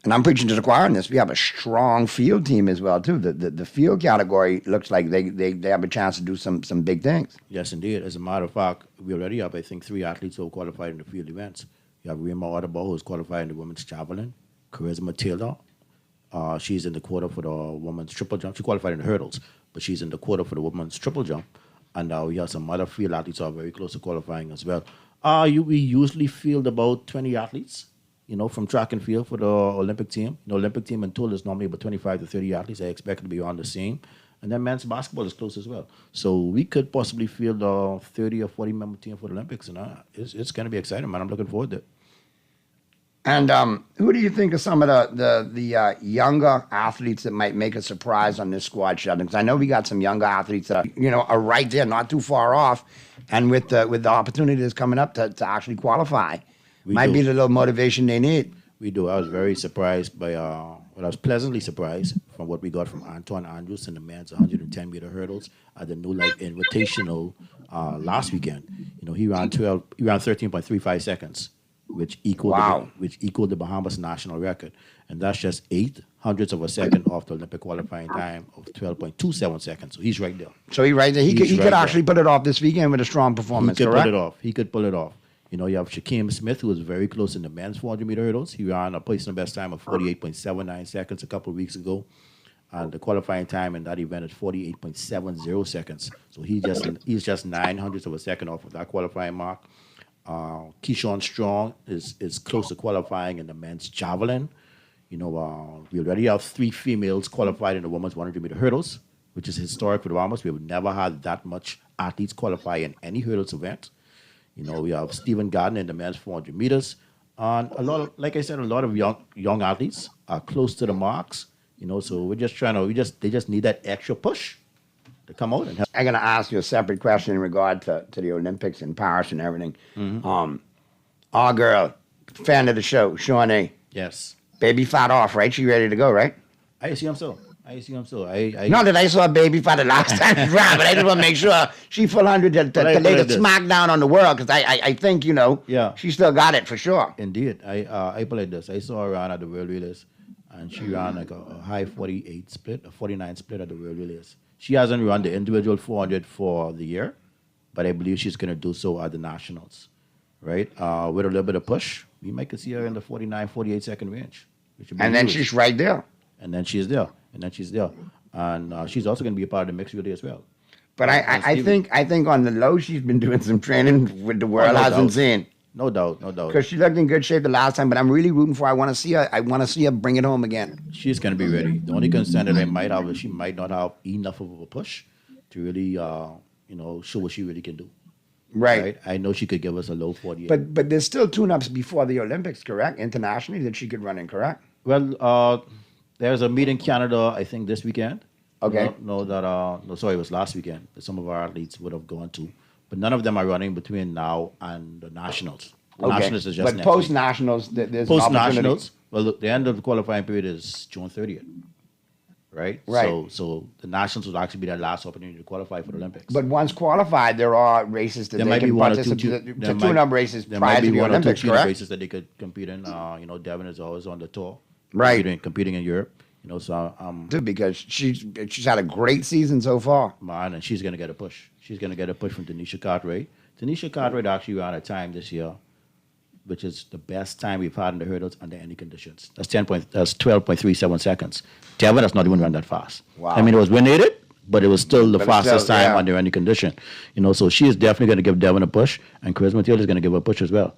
[SPEAKER 6] and I'm preaching to the choir on this, we have a strong field team as well, too. The field category looks like they have a chance to do some big things.
[SPEAKER 5] Yes, indeed. As a matter of fact, we already have, I think, 3 athletes who are qualified in the field events. You have Rima Audubon, who's qualified in the women's javelin. Charisma Taylor, she's in the quarter for the women's triple jump. She qualified in the hurdles, but she's in the quarter for the women's triple jump. And we have some other field athletes who are very close to qualifying as well. We usually field about 20 athletes. From track and field for the Olympic team. The Olympic team in total is normally about 25 to 30 athletes. I expect it to be on the same. And then men's basketball is close as well. So we could possibly field a 30 or 40 member team for the Olympics. And it's going to be exciting, man. I'm looking forward to it.
[SPEAKER 6] And who do you think are some of the younger athletes that might make a surprise on this squad, Sheldon? Because I know we got some younger athletes that are right there, not too far off. And with the opportunity that's coming up to actually qualify. Might be the little motivation they need.
[SPEAKER 5] We do. I was very surprised by I was pleasantly surprised from what we got from Antoine Andrews in the men's 110-meter hurdles at the New Life Invitational last weekend. He ran 13.35 seconds, which equaled the Bahamas national record, and that's just 0.08 of a second off the Olympic qualifying time of 12.27 seconds. So he's right there.
[SPEAKER 6] So he's right there. He could actually put it off this weekend with a strong performance.
[SPEAKER 5] He could
[SPEAKER 6] correct?
[SPEAKER 5] pull it off. He could pull it off. You have Shaquem Smith, who was very close in the men's 400-meter hurdles. He ran a personal best time of 48.79 seconds a couple of weeks ago. And the qualifying time in that event is 48.70 seconds. So he's just 0.09 of a second off of that qualifying mark. Keyshawn Strong is close to qualifying in the men's javelin. We already have 3 females qualified in the women's 100-meter hurdles, which is historic for the Bahamas. We have never had that much athletes qualify in any hurdles event. We have Stephen Gardner in the men's 400 meters. And a lot of young athletes are close to the marks. So we're just they just need that extra push to come out and help.
[SPEAKER 6] I'm going to ask you a separate question in regard to the Olympics in Paris and everything.
[SPEAKER 5] Mm-hmm.
[SPEAKER 6] Our girl, fan of the show, Shawnee.
[SPEAKER 5] Yes.
[SPEAKER 6] Baby fat off, right? She ready to go, right?
[SPEAKER 5] I assume so.
[SPEAKER 6] Not that I saw baby fat the last time she ran, but I just want to make sure she full 100 to lay the smackdown on the world, because I think, she still got it for sure.
[SPEAKER 5] Indeed. I played this. I saw her run at the World Relays, and she ran like a high 48 split, a 49 split at the World Relays. She hasn't run the individual 400 for the year, but I believe she's going to do so at the Nationals, right? With a little bit of push, we might see her in the 49, 48 second range.
[SPEAKER 6] And then she's right there.
[SPEAKER 5] And then she's there. And she's also going to be a part of the mixed relay as well.
[SPEAKER 6] But I think on the low, she's been doing some training with the world hasn't seen.
[SPEAKER 5] No doubt.
[SPEAKER 6] Because she looked in good shape the last time, but I'm really rooting for her. I want to see her bring it home again.
[SPEAKER 5] She's going to be ready. The only concern that I might have is she might not have enough of a push to really, show what she really can do.
[SPEAKER 6] Right.
[SPEAKER 5] I know she could give us a low 48.
[SPEAKER 6] But there's still tune-ups before the Olympics, correct? Internationally, that she could run in, correct?
[SPEAKER 5] Well, there's a meet in Canada, I think, this weekend.
[SPEAKER 6] Okay.
[SPEAKER 5] It was last weekend that some of our athletes would have gone to. But none of them are running between now and the Nationals. The Nationals is just
[SPEAKER 6] but post-Nationals, there's
[SPEAKER 5] post-Nationals, well, the end of the qualifying period is June 30th, right?
[SPEAKER 6] Right.
[SPEAKER 5] So the Nationals will actually be their last opportunity to qualify for the Olympics.
[SPEAKER 6] But once qualified, there are races that they can participate in, tune-up races prior to the Olympics, correct?
[SPEAKER 5] There might be 1 or 2 races that they could compete in. Devin is always on the tour.
[SPEAKER 6] Right.
[SPEAKER 5] Competing in Europe.
[SPEAKER 6] Because she's had a great season so far.
[SPEAKER 5] Man, and she's going to get a push. She's going to get a push from Tanisha Cartwright. Tanisha Cartwright actually ran a time this year, which is the best time we've had in the hurdles under any conditions. That's 12.37 seconds. Devin has not even run that fast.
[SPEAKER 6] Wow.
[SPEAKER 5] I mean, it was wind-aided, but it was still the fastest time under any condition. So she is definitely going to give Devin a push, and Chris Mathieu is going to give her a push as well.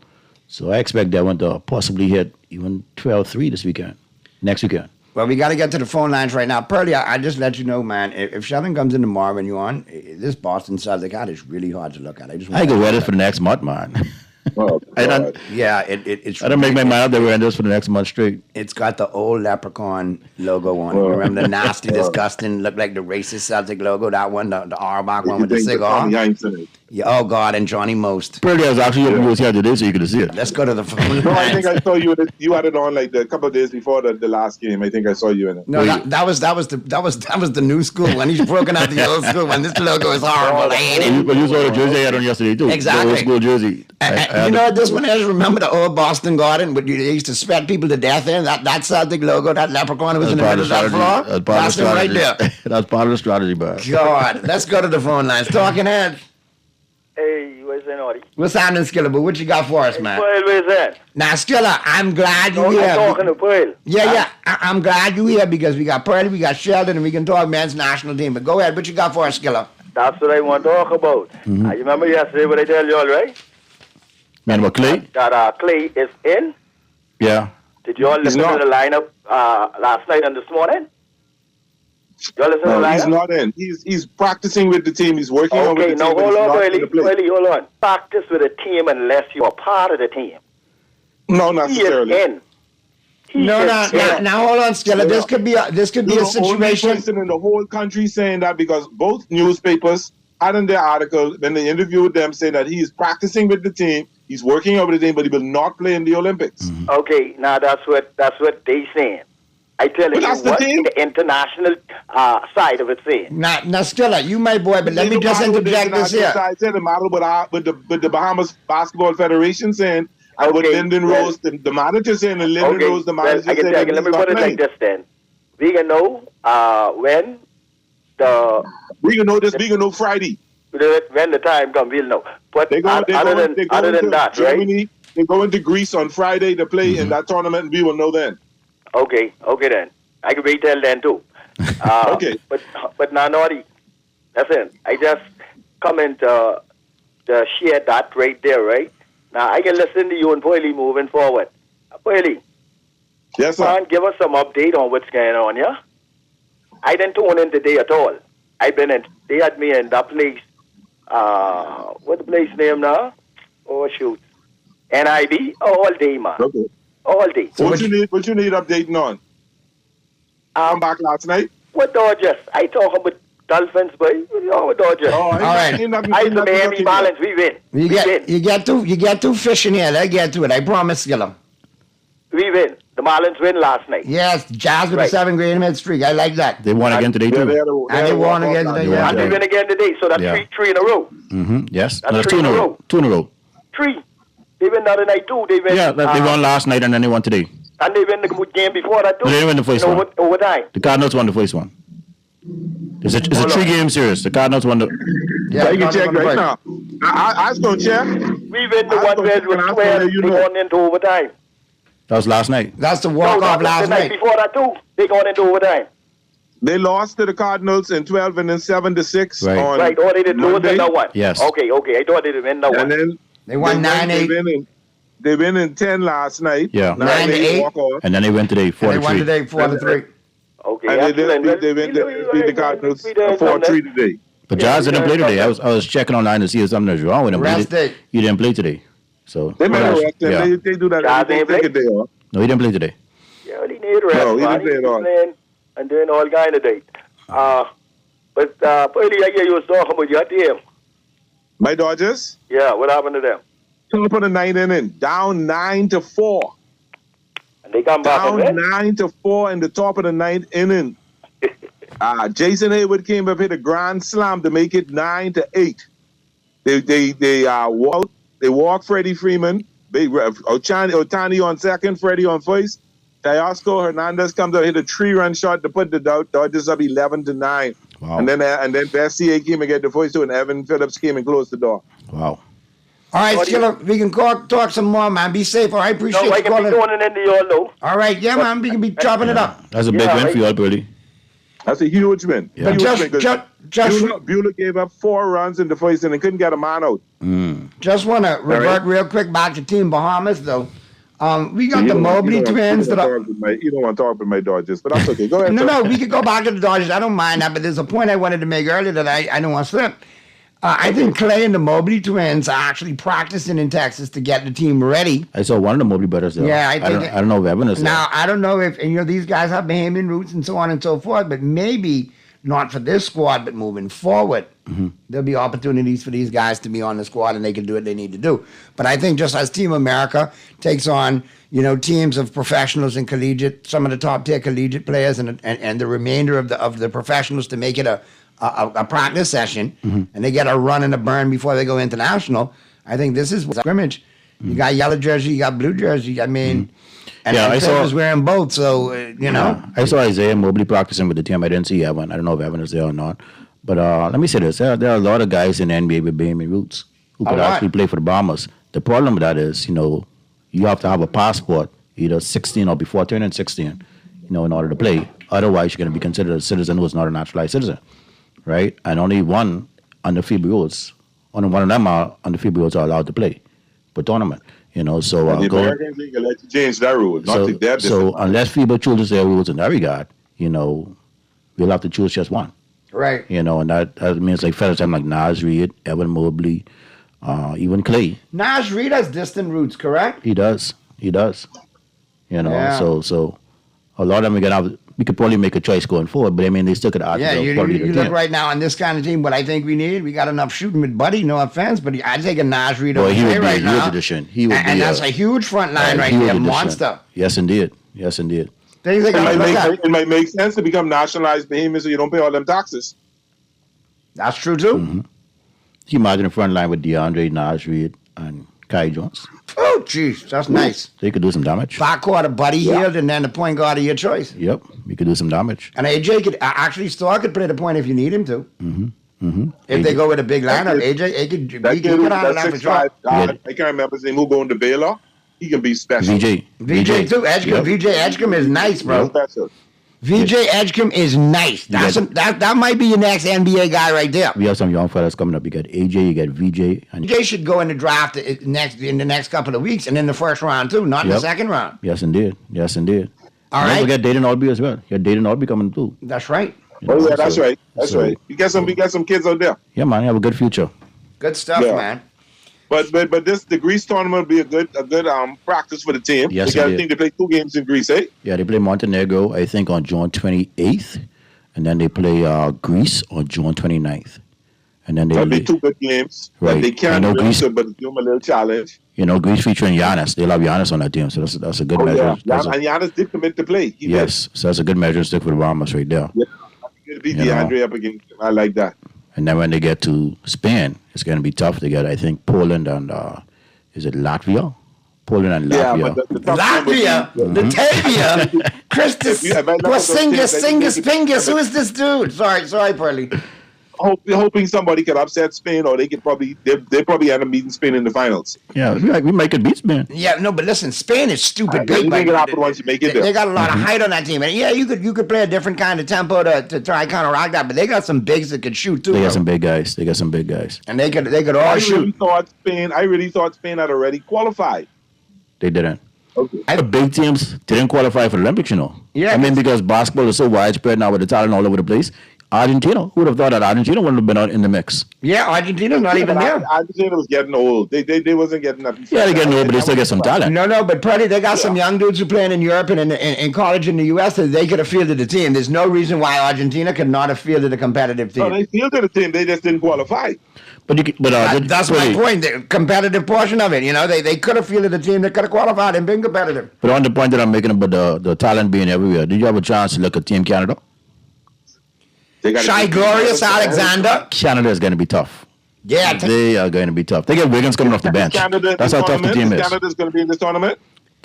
[SPEAKER 5] So I expect Devin to possibly hit even 12.3 next weekend.
[SPEAKER 6] Well, we got to get to the phone lines right now. Pearlie, I just let you know, man, if Sheldon comes in tomorrow and you're on, this Boston Celtic hat is really hard to look at.
[SPEAKER 5] I can wear this for the next month, man.
[SPEAKER 6] It's.
[SPEAKER 5] I don't make my mind up that we're wearing this for the next month straight.
[SPEAKER 6] It's got the old leprechaun logo on it. Remember the nasty, disgusting, looked like the racist Celtic logo? That one, the Auerbach one with the cigar. Yeah, oh God, and Johnny Most.
[SPEAKER 5] Pearlie, I was actually hoping you was here today so you could see it.
[SPEAKER 6] Let's go to the phone.
[SPEAKER 17] No, I think I saw you. You had it on like a couple of days before the last game. I think I saw you in it.
[SPEAKER 6] No, that was the new school one. He's broken out the old school one. This logo is horrible. I hate it.
[SPEAKER 5] But you saw the jersey I had on yesterday too.
[SPEAKER 6] Exactly.
[SPEAKER 5] The old school jersey.
[SPEAKER 6] You know what this one is? Remember the old Boston Garden? They used to spread people to death in? That Celtic logo, that leprechaun was in the middle of that floor? That's it right there.
[SPEAKER 5] That's part of the strategy, bro.
[SPEAKER 6] God, let's go to the phone lines. Talking head.
[SPEAKER 8] Hey, where's the naughty?
[SPEAKER 6] What's happening, Skilla? But what you got for us, man?
[SPEAKER 8] Pearl, where's that?
[SPEAKER 6] Now, Skilla, I'm glad you're here.
[SPEAKER 8] I'm talking to Pearl.
[SPEAKER 6] Yeah. I'm glad you're here because we got Pearlie, we got Sheldon, and we can talk men's national team. But go ahead, what you got for us, Skilla?
[SPEAKER 8] That's what I want to talk about.
[SPEAKER 5] Mm-hmm.
[SPEAKER 8] You remember yesterday what I tell you all, right?
[SPEAKER 5] Man, about Clay?
[SPEAKER 8] That Clay is in.
[SPEAKER 5] Yeah.
[SPEAKER 8] Did you all listen to the lineup last night and this morning? You all listen to the lineup?
[SPEAKER 17] He's not in. He's practicing with the team. He's working on with the team.
[SPEAKER 8] Okay, now hold on, Willie, hold on. Practice with a team unless you are part of the team.
[SPEAKER 17] No, not necessarily.
[SPEAKER 8] He is in.
[SPEAKER 6] Now hold on, Skilla. This could be a situation.
[SPEAKER 17] Only person in the whole country saying that because both newspapers had in their article when they interviewed them saying that he is practicing with the team, he's working out with the team, but he will not play in the Olympics.
[SPEAKER 8] Okay, now that's what they saying. I tell you
[SPEAKER 17] that's the
[SPEAKER 8] what
[SPEAKER 17] thing.
[SPEAKER 8] the international side of it saying.
[SPEAKER 6] Now, Skilla, you my boy, but let me just interject this here.
[SPEAKER 17] I said the model with the Bahamas Basketball Federation saying, and with Lyndon Rose, the manager saying, and Lyndon Rose, the manager
[SPEAKER 8] I can
[SPEAKER 17] saying,
[SPEAKER 8] tell you, let me put it like this then. We can know when the...
[SPEAKER 17] We can know this, we can know Friday.
[SPEAKER 8] When the time comes, we'll know. But other than that,
[SPEAKER 17] Germany,
[SPEAKER 8] right?
[SPEAKER 17] They go into Greece on Friday to play in that tournament, and we will know then.
[SPEAKER 8] Okay then. I can wait till then too.
[SPEAKER 17] Okay.
[SPEAKER 8] But now, Naughty, listen, I just come into share that right there, right? Now, I can listen to you and Boyle moving forward. Boyle,
[SPEAKER 17] yes, sir.
[SPEAKER 8] Can give us some update on what's going on, yeah? I didn't tune in today at all. They had me in that place. What's the place name now? Oh, shoot. NIB all day, man.
[SPEAKER 17] Okay.
[SPEAKER 8] All day.
[SPEAKER 17] So what you need updating on? Come back last night?
[SPEAKER 8] What Dodgers? I talk about Dolphins, boy. What Dodgers?
[SPEAKER 17] Oh,
[SPEAKER 6] all right.
[SPEAKER 8] I the Miami Marlins. We win.
[SPEAKER 6] You get too fishing here. Let's get to it. I promise, Skilla.
[SPEAKER 8] We win. The Marlins win last night.
[SPEAKER 6] Yes, Jazz with a 7-game hit streak. I like that.
[SPEAKER 5] They won again today, too.
[SPEAKER 6] And they won again today.
[SPEAKER 8] And we win again today. So that's three in a row.
[SPEAKER 5] Mm-hmm. Yes.
[SPEAKER 8] That's
[SPEAKER 5] No, 2 in a row. 2 in a row.
[SPEAKER 8] 3. They win the other night too. They win.
[SPEAKER 5] Yeah, they won last night and then they won today.
[SPEAKER 8] And they win the game before that too.
[SPEAKER 5] No, they win the first one.
[SPEAKER 8] Overtime.
[SPEAKER 5] The Cardinals won the first one. It's a 3-game series. The Cardinals won the...
[SPEAKER 17] Yeah, you can check right now. I was going to check.
[SPEAKER 8] We win the one where it was 12. They won into overtime.
[SPEAKER 5] That was last night.
[SPEAKER 6] That's the walk-off last night.
[SPEAKER 8] The night before that too. They gone into overtime.
[SPEAKER 17] They lost to the Cardinals in 12 and then 7-6
[SPEAKER 5] right.
[SPEAKER 17] on
[SPEAKER 8] Right, or they did lose in that one.
[SPEAKER 5] Yes.
[SPEAKER 8] Okay. I thought they did win that one.
[SPEAKER 17] And then
[SPEAKER 6] they won 9-8.
[SPEAKER 17] They win in 10 last night.
[SPEAKER 5] Yeah.
[SPEAKER 6] 9-8.
[SPEAKER 17] Walk off.
[SPEAKER 5] And then they went today 4-3.
[SPEAKER 6] They won today 4-3.
[SPEAKER 8] Okay.
[SPEAKER 17] And they beat the Cardinals 4-3 today.
[SPEAKER 5] But Jazz didn't play today. I was checking online to see if something was wrong with him.
[SPEAKER 6] Rest day.
[SPEAKER 5] He didn't play today. So
[SPEAKER 17] They made a rest.
[SPEAKER 5] yeah.
[SPEAKER 17] They do that. They take a day off.
[SPEAKER 5] No, he didn't play today.
[SPEAKER 8] Yeah, he need rest.
[SPEAKER 17] No, he
[SPEAKER 8] man.
[SPEAKER 17] didn't play at all.
[SPEAKER 8] Playing and doing all kind of things. But earlier I hear you was talking about your team.
[SPEAKER 17] My Dodgers?
[SPEAKER 8] Yeah, what happened to them?
[SPEAKER 17] Top of the 9th inning, down 9-4.
[SPEAKER 8] And they come back
[SPEAKER 17] down
[SPEAKER 8] and win?
[SPEAKER 17] 9-4 in the top of the 9th inning. Jason Hayward came up, hit a grand slam to make it 9-8. They walk Freddie Freeman. Otani on second, Freddie on first. Teoscar Hernandez comes out, hit a 3-run shot to put the Dodgers up 11-9.
[SPEAKER 5] Wow.
[SPEAKER 17] And then Bessier came and get the first two, and Evan Phillips came and closed the door.
[SPEAKER 5] Wow.
[SPEAKER 6] All right, Skilla, we can talk some more, man. Be safe. All right, appreciate you calling.
[SPEAKER 8] No, I can be going into you all though.
[SPEAKER 6] All right, yeah, man. We can be chopping it up.
[SPEAKER 5] That's a big win for you all, Birdie.
[SPEAKER 17] That's a huge win.
[SPEAKER 5] Yeah.
[SPEAKER 17] Buehler gave up 4 runs in the first inning, couldn't get a man out.
[SPEAKER 6] Just want to revert real quick back to Team Bahamas, though. We got the Mobley twins that are.
[SPEAKER 17] You don't want to talk about my Dodgers, but that's okay. Go ahead.
[SPEAKER 6] No, we could go back to the Dodgers. I don't mind that, but there's a point I wanted to make earlier that I don't want to slip. I think Clay and the Mobley twins are actually practicing in Texas to get the team ready.
[SPEAKER 5] I saw one of the Mobley brothers there.
[SPEAKER 6] Yeah,
[SPEAKER 5] I don't know if Evan is there.
[SPEAKER 6] Now, I don't know if, these guys have Bahamian roots and so on and so forth, but maybe not for this squad, but moving forward, there'll be opportunities for these guys to be on the squad and they can do what they need to do. But I think just as Team America takes on, teams of professionals and collegiate, some of the top tier collegiate players and the remainder of the professionals to make it a practice session, and they get a run and a burn before they go international. I think this is scrimmage. You got yellow jersey, you got blue jersey. I mean, and I was wearing both, so
[SPEAKER 5] I saw Isaiah Mobley practicing with the team. I didn't see Evan. I don't know if Evan is there or not. But let me say this: there are a lot of guys in the NBA with Bahamian roots who could actually play for the Bombers. The problem with that is, you have to have a passport, either 16 or before turning 16, in order to play. Otherwise, you're going to be considered a citizen who is not a naturalized citizen. Right, and only one under FIBA rules. Only one of them are under FIBA rules are allowed to play for tournament. So
[SPEAKER 17] the American League will let you change that rule.
[SPEAKER 5] So unless FIBA chooses their rules in that regard, we'll have to choose just one.
[SPEAKER 6] Right.
[SPEAKER 5] And that means like fellas like Naz Reid, Evan Mobley, even Clay.
[SPEAKER 6] Naz Reid has distant roots, correct?
[SPEAKER 5] He does.
[SPEAKER 6] Yeah.
[SPEAKER 5] So a lot of them we could probably make a choice going forward, but I mean, they still could argue.
[SPEAKER 6] Yeah, you look right now on this kind of team. What I think we need, we got enough shooting with Buddy. No offense, but I'd take a Naz Reid over
[SPEAKER 5] he would be
[SPEAKER 6] right
[SPEAKER 5] a
[SPEAKER 6] now.
[SPEAKER 5] huge addition. He would
[SPEAKER 6] and that's a huge front line right there, monster.
[SPEAKER 5] Yes, indeed.
[SPEAKER 17] It might make sense to become nationalized behemoths so you don't pay all them taxes.
[SPEAKER 6] That's true too.
[SPEAKER 5] Mm-hmm. You imagine the front line with DeAndre, Naj Reid, and Kai Jones.
[SPEAKER 6] Oh, jeez, that's nice.
[SPEAKER 5] So you could do some damage.
[SPEAKER 6] Backcourt, Buddy Hield, and then the point guard of your choice.
[SPEAKER 5] Yep, you could do some damage.
[SPEAKER 6] And AJ could actually Storr could play the point if you need him to.
[SPEAKER 5] Mm-hmm. Mm-hmm.
[SPEAKER 6] If
[SPEAKER 5] AJ.
[SPEAKER 6] they go with a big lineup, AJ could he could handle that for sure.
[SPEAKER 17] I can't remember his name. Who going to Baylor? He can be special.
[SPEAKER 6] VJ too. Edgecombe. VJ Edgecombe is nice, bro.
[SPEAKER 17] Special.
[SPEAKER 6] VJ Edgecombe is nice. That might be your next NBA guy right there.
[SPEAKER 5] We have some young fellas coming up. You got AJ, you got VJ. And
[SPEAKER 6] VJ should go in the draft in the next couple of weeks and in the first round too, not in the second round.
[SPEAKER 5] Yes, indeed. Yes, indeed.
[SPEAKER 6] All right.
[SPEAKER 5] Don't forget Dayton Albee as well. You got Dayton Albee coming too.
[SPEAKER 6] That's right.
[SPEAKER 17] Oh yeah, that's right. That's right. You got some kids out there.
[SPEAKER 5] Yeah, man. You have a good future.
[SPEAKER 6] Good stuff, man.
[SPEAKER 17] But the Greece tournament will be a good practice for the team.
[SPEAKER 5] Yes,
[SPEAKER 17] I think they play 2 games in Greece, eh?
[SPEAKER 5] Yeah, they play Montenegro, I think, on June 28th. And then they play Greece on June 29th. And then
[SPEAKER 17] That'll be 2 good games.
[SPEAKER 5] Right.
[SPEAKER 17] But they can't
[SPEAKER 5] I know
[SPEAKER 17] Greece, but give them a little challenge.
[SPEAKER 5] You know, Greece featuring Giannis. They love Giannis on that team, so that's a good measure.
[SPEAKER 17] Yeah. And Giannis did commit to play.
[SPEAKER 5] Yes, so that's a good measure stick for the Bahamas right there.
[SPEAKER 17] Yeah. You're going to beat DeAndre up against him. I like that.
[SPEAKER 5] And then when they get to Spain, it's going to be tough. They get, I think, Poland and, is it Latvia? Poland and Latvia.
[SPEAKER 6] Latvia, Latavia, Christus, Singus, Pingus. Who is this dude? Sorry, Pearly.
[SPEAKER 17] Hoping somebody could upset Spain, or they probably end up beating Spain in the finals.
[SPEAKER 5] Yeah, we might get beat Spain.
[SPEAKER 6] Yeah, no, but listen, Spain is stupid good.
[SPEAKER 17] You make it happen once you make it there.
[SPEAKER 6] They got a lot of height on that team, and yeah, you could play a different kind of tempo to try counteract that, but they got some bigs that could shoot too.
[SPEAKER 5] They got some big guys.
[SPEAKER 6] And they could all shoot.
[SPEAKER 17] I really thought Spain had already qualified.
[SPEAKER 5] They didn't.
[SPEAKER 17] Okay.
[SPEAKER 5] The big teams didn't qualify for the Olympics, you know.
[SPEAKER 6] Yeah.
[SPEAKER 5] I mean, because basketball is so widespread now with the talent all over the place. Argentina, who would have thought that Argentina wouldn't have been out in the mix?
[SPEAKER 6] Yeah, Argentina's not even there.
[SPEAKER 17] Argentina was getting old. They wasn't getting nothing.
[SPEAKER 5] Yeah, they're getting old, but they still get some talent.
[SPEAKER 6] No, but Freddie, they got some young dudes who playing in Europe and in college in the U.S. that they could have fielded the team. There's no reason why Argentina could not have fielded a competitive team.
[SPEAKER 17] No, they fielded the team. They just didn't qualify.
[SPEAKER 6] That's my point. The competitive portion of it. You know, they could have fielded a team that could have qualified and been competitive.
[SPEAKER 5] But on the point that I'm making about the talent being everywhere, did you have a chance to look at Team Canada?
[SPEAKER 6] Shy Glorious Alexander.
[SPEAKER 5] Canada is going to be tough.
[SPEAKER 6] Yeah,
[SPEAKER 5] they are going to be tough. They get Wiggins coming off the bench. That's how tough the team is.
[SPEAKER 17] Canada's going to be in this tournament.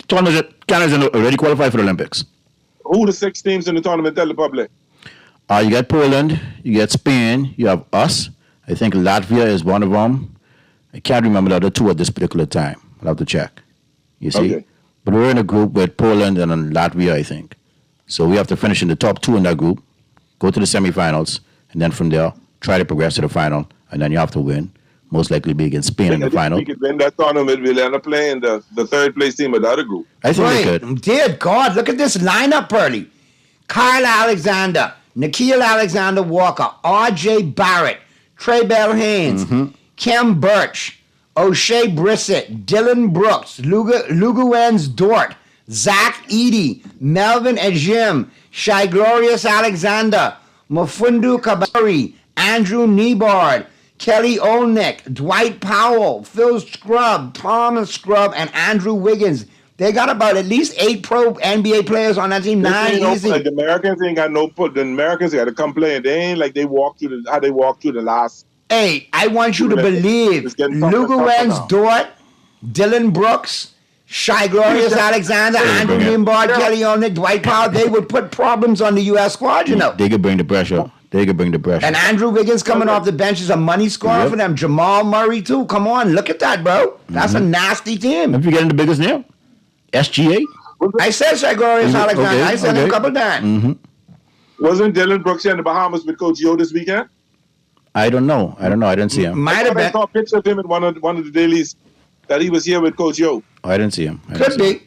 [SPEAKER 5] Canada's already qualified for the Olympics.
[SPEAKER 17] Who are the 6 teams in the tournament? Tell the public.
[SPEAKER 5] You got Poland, you got Spain, you have us. I think Latvia is one of them. I can't remember the other 2 at this particular time. I'll have to check. You see?
[SPEAKER 17] Okay.
[SPEAKER 5] But we're in a group with Poland and Latvia, I think. So we have to finish in the top 2 in that group, go to the semifinals, and then from there, try to progress to the final, and then you have to win. Most likely be against Spain in the final.
[SPEAKER 17] We could win that tournament. We'll end up playing the 3rd place team of the other group.
[SPEAKER 5] I think we could.
[SPEAKER 6] Dear God, look at this lineup, Pearly. Kyle Alexander, Nikhil Alexander Walker, R.J. Barrett, Trey Bell Haynes, Kem Birch, O'Shea Brissett, Dylan Brooks, Luguens Dort, Zach Edey, Melvin Ejim, Shy Glorious Alexander, Mafundu Kabari, Andrew Nebard, Kelly Olnick, Dwight Powell, Phil Scrubb, Thomas Scrubb, and Andrew Wiggins. They got about at least 8 pro NBA players on that team. 9 easy.
[SPEAKER 17] The Americans ain't got no put. The Americans got to come play, and they ain't like they walked through how they walked through the last.
[SPEAKER 6] Hey, I want you to believe Luguens Dort, Dylan Brooks, Shy Glorious Alexander, Andrew Nebard, Kelly Olnick, Dwight Powell, they would put problems on the U.S. squad, you know.
[SPEAKER 5] They could bring the pressure. And
[SPEAKER 6] Andrew Wiggins coming off the bench is a money scorer for them. Jamal Murray, too. Come on, look at that, bro. That's a nasty team.
[SPEAKER 5] If you get in the biggest name, SGA.
[SPEAKER 6] I said Shy Glorious Alexander. I said him a couple times.
[SPEAKER 17] Wasn't Dylan Brooks in the Bahamas with Coach Yo this weekend?
[SPEAKER 5] I don't know. I didn't see him.
[SPEAKER 17] I saw a picture of him in one of the dailies that he was here with Coach Yo.
[SPEAKER 5] Oh, I didn't see him.
[SPEAKER 6] Could be.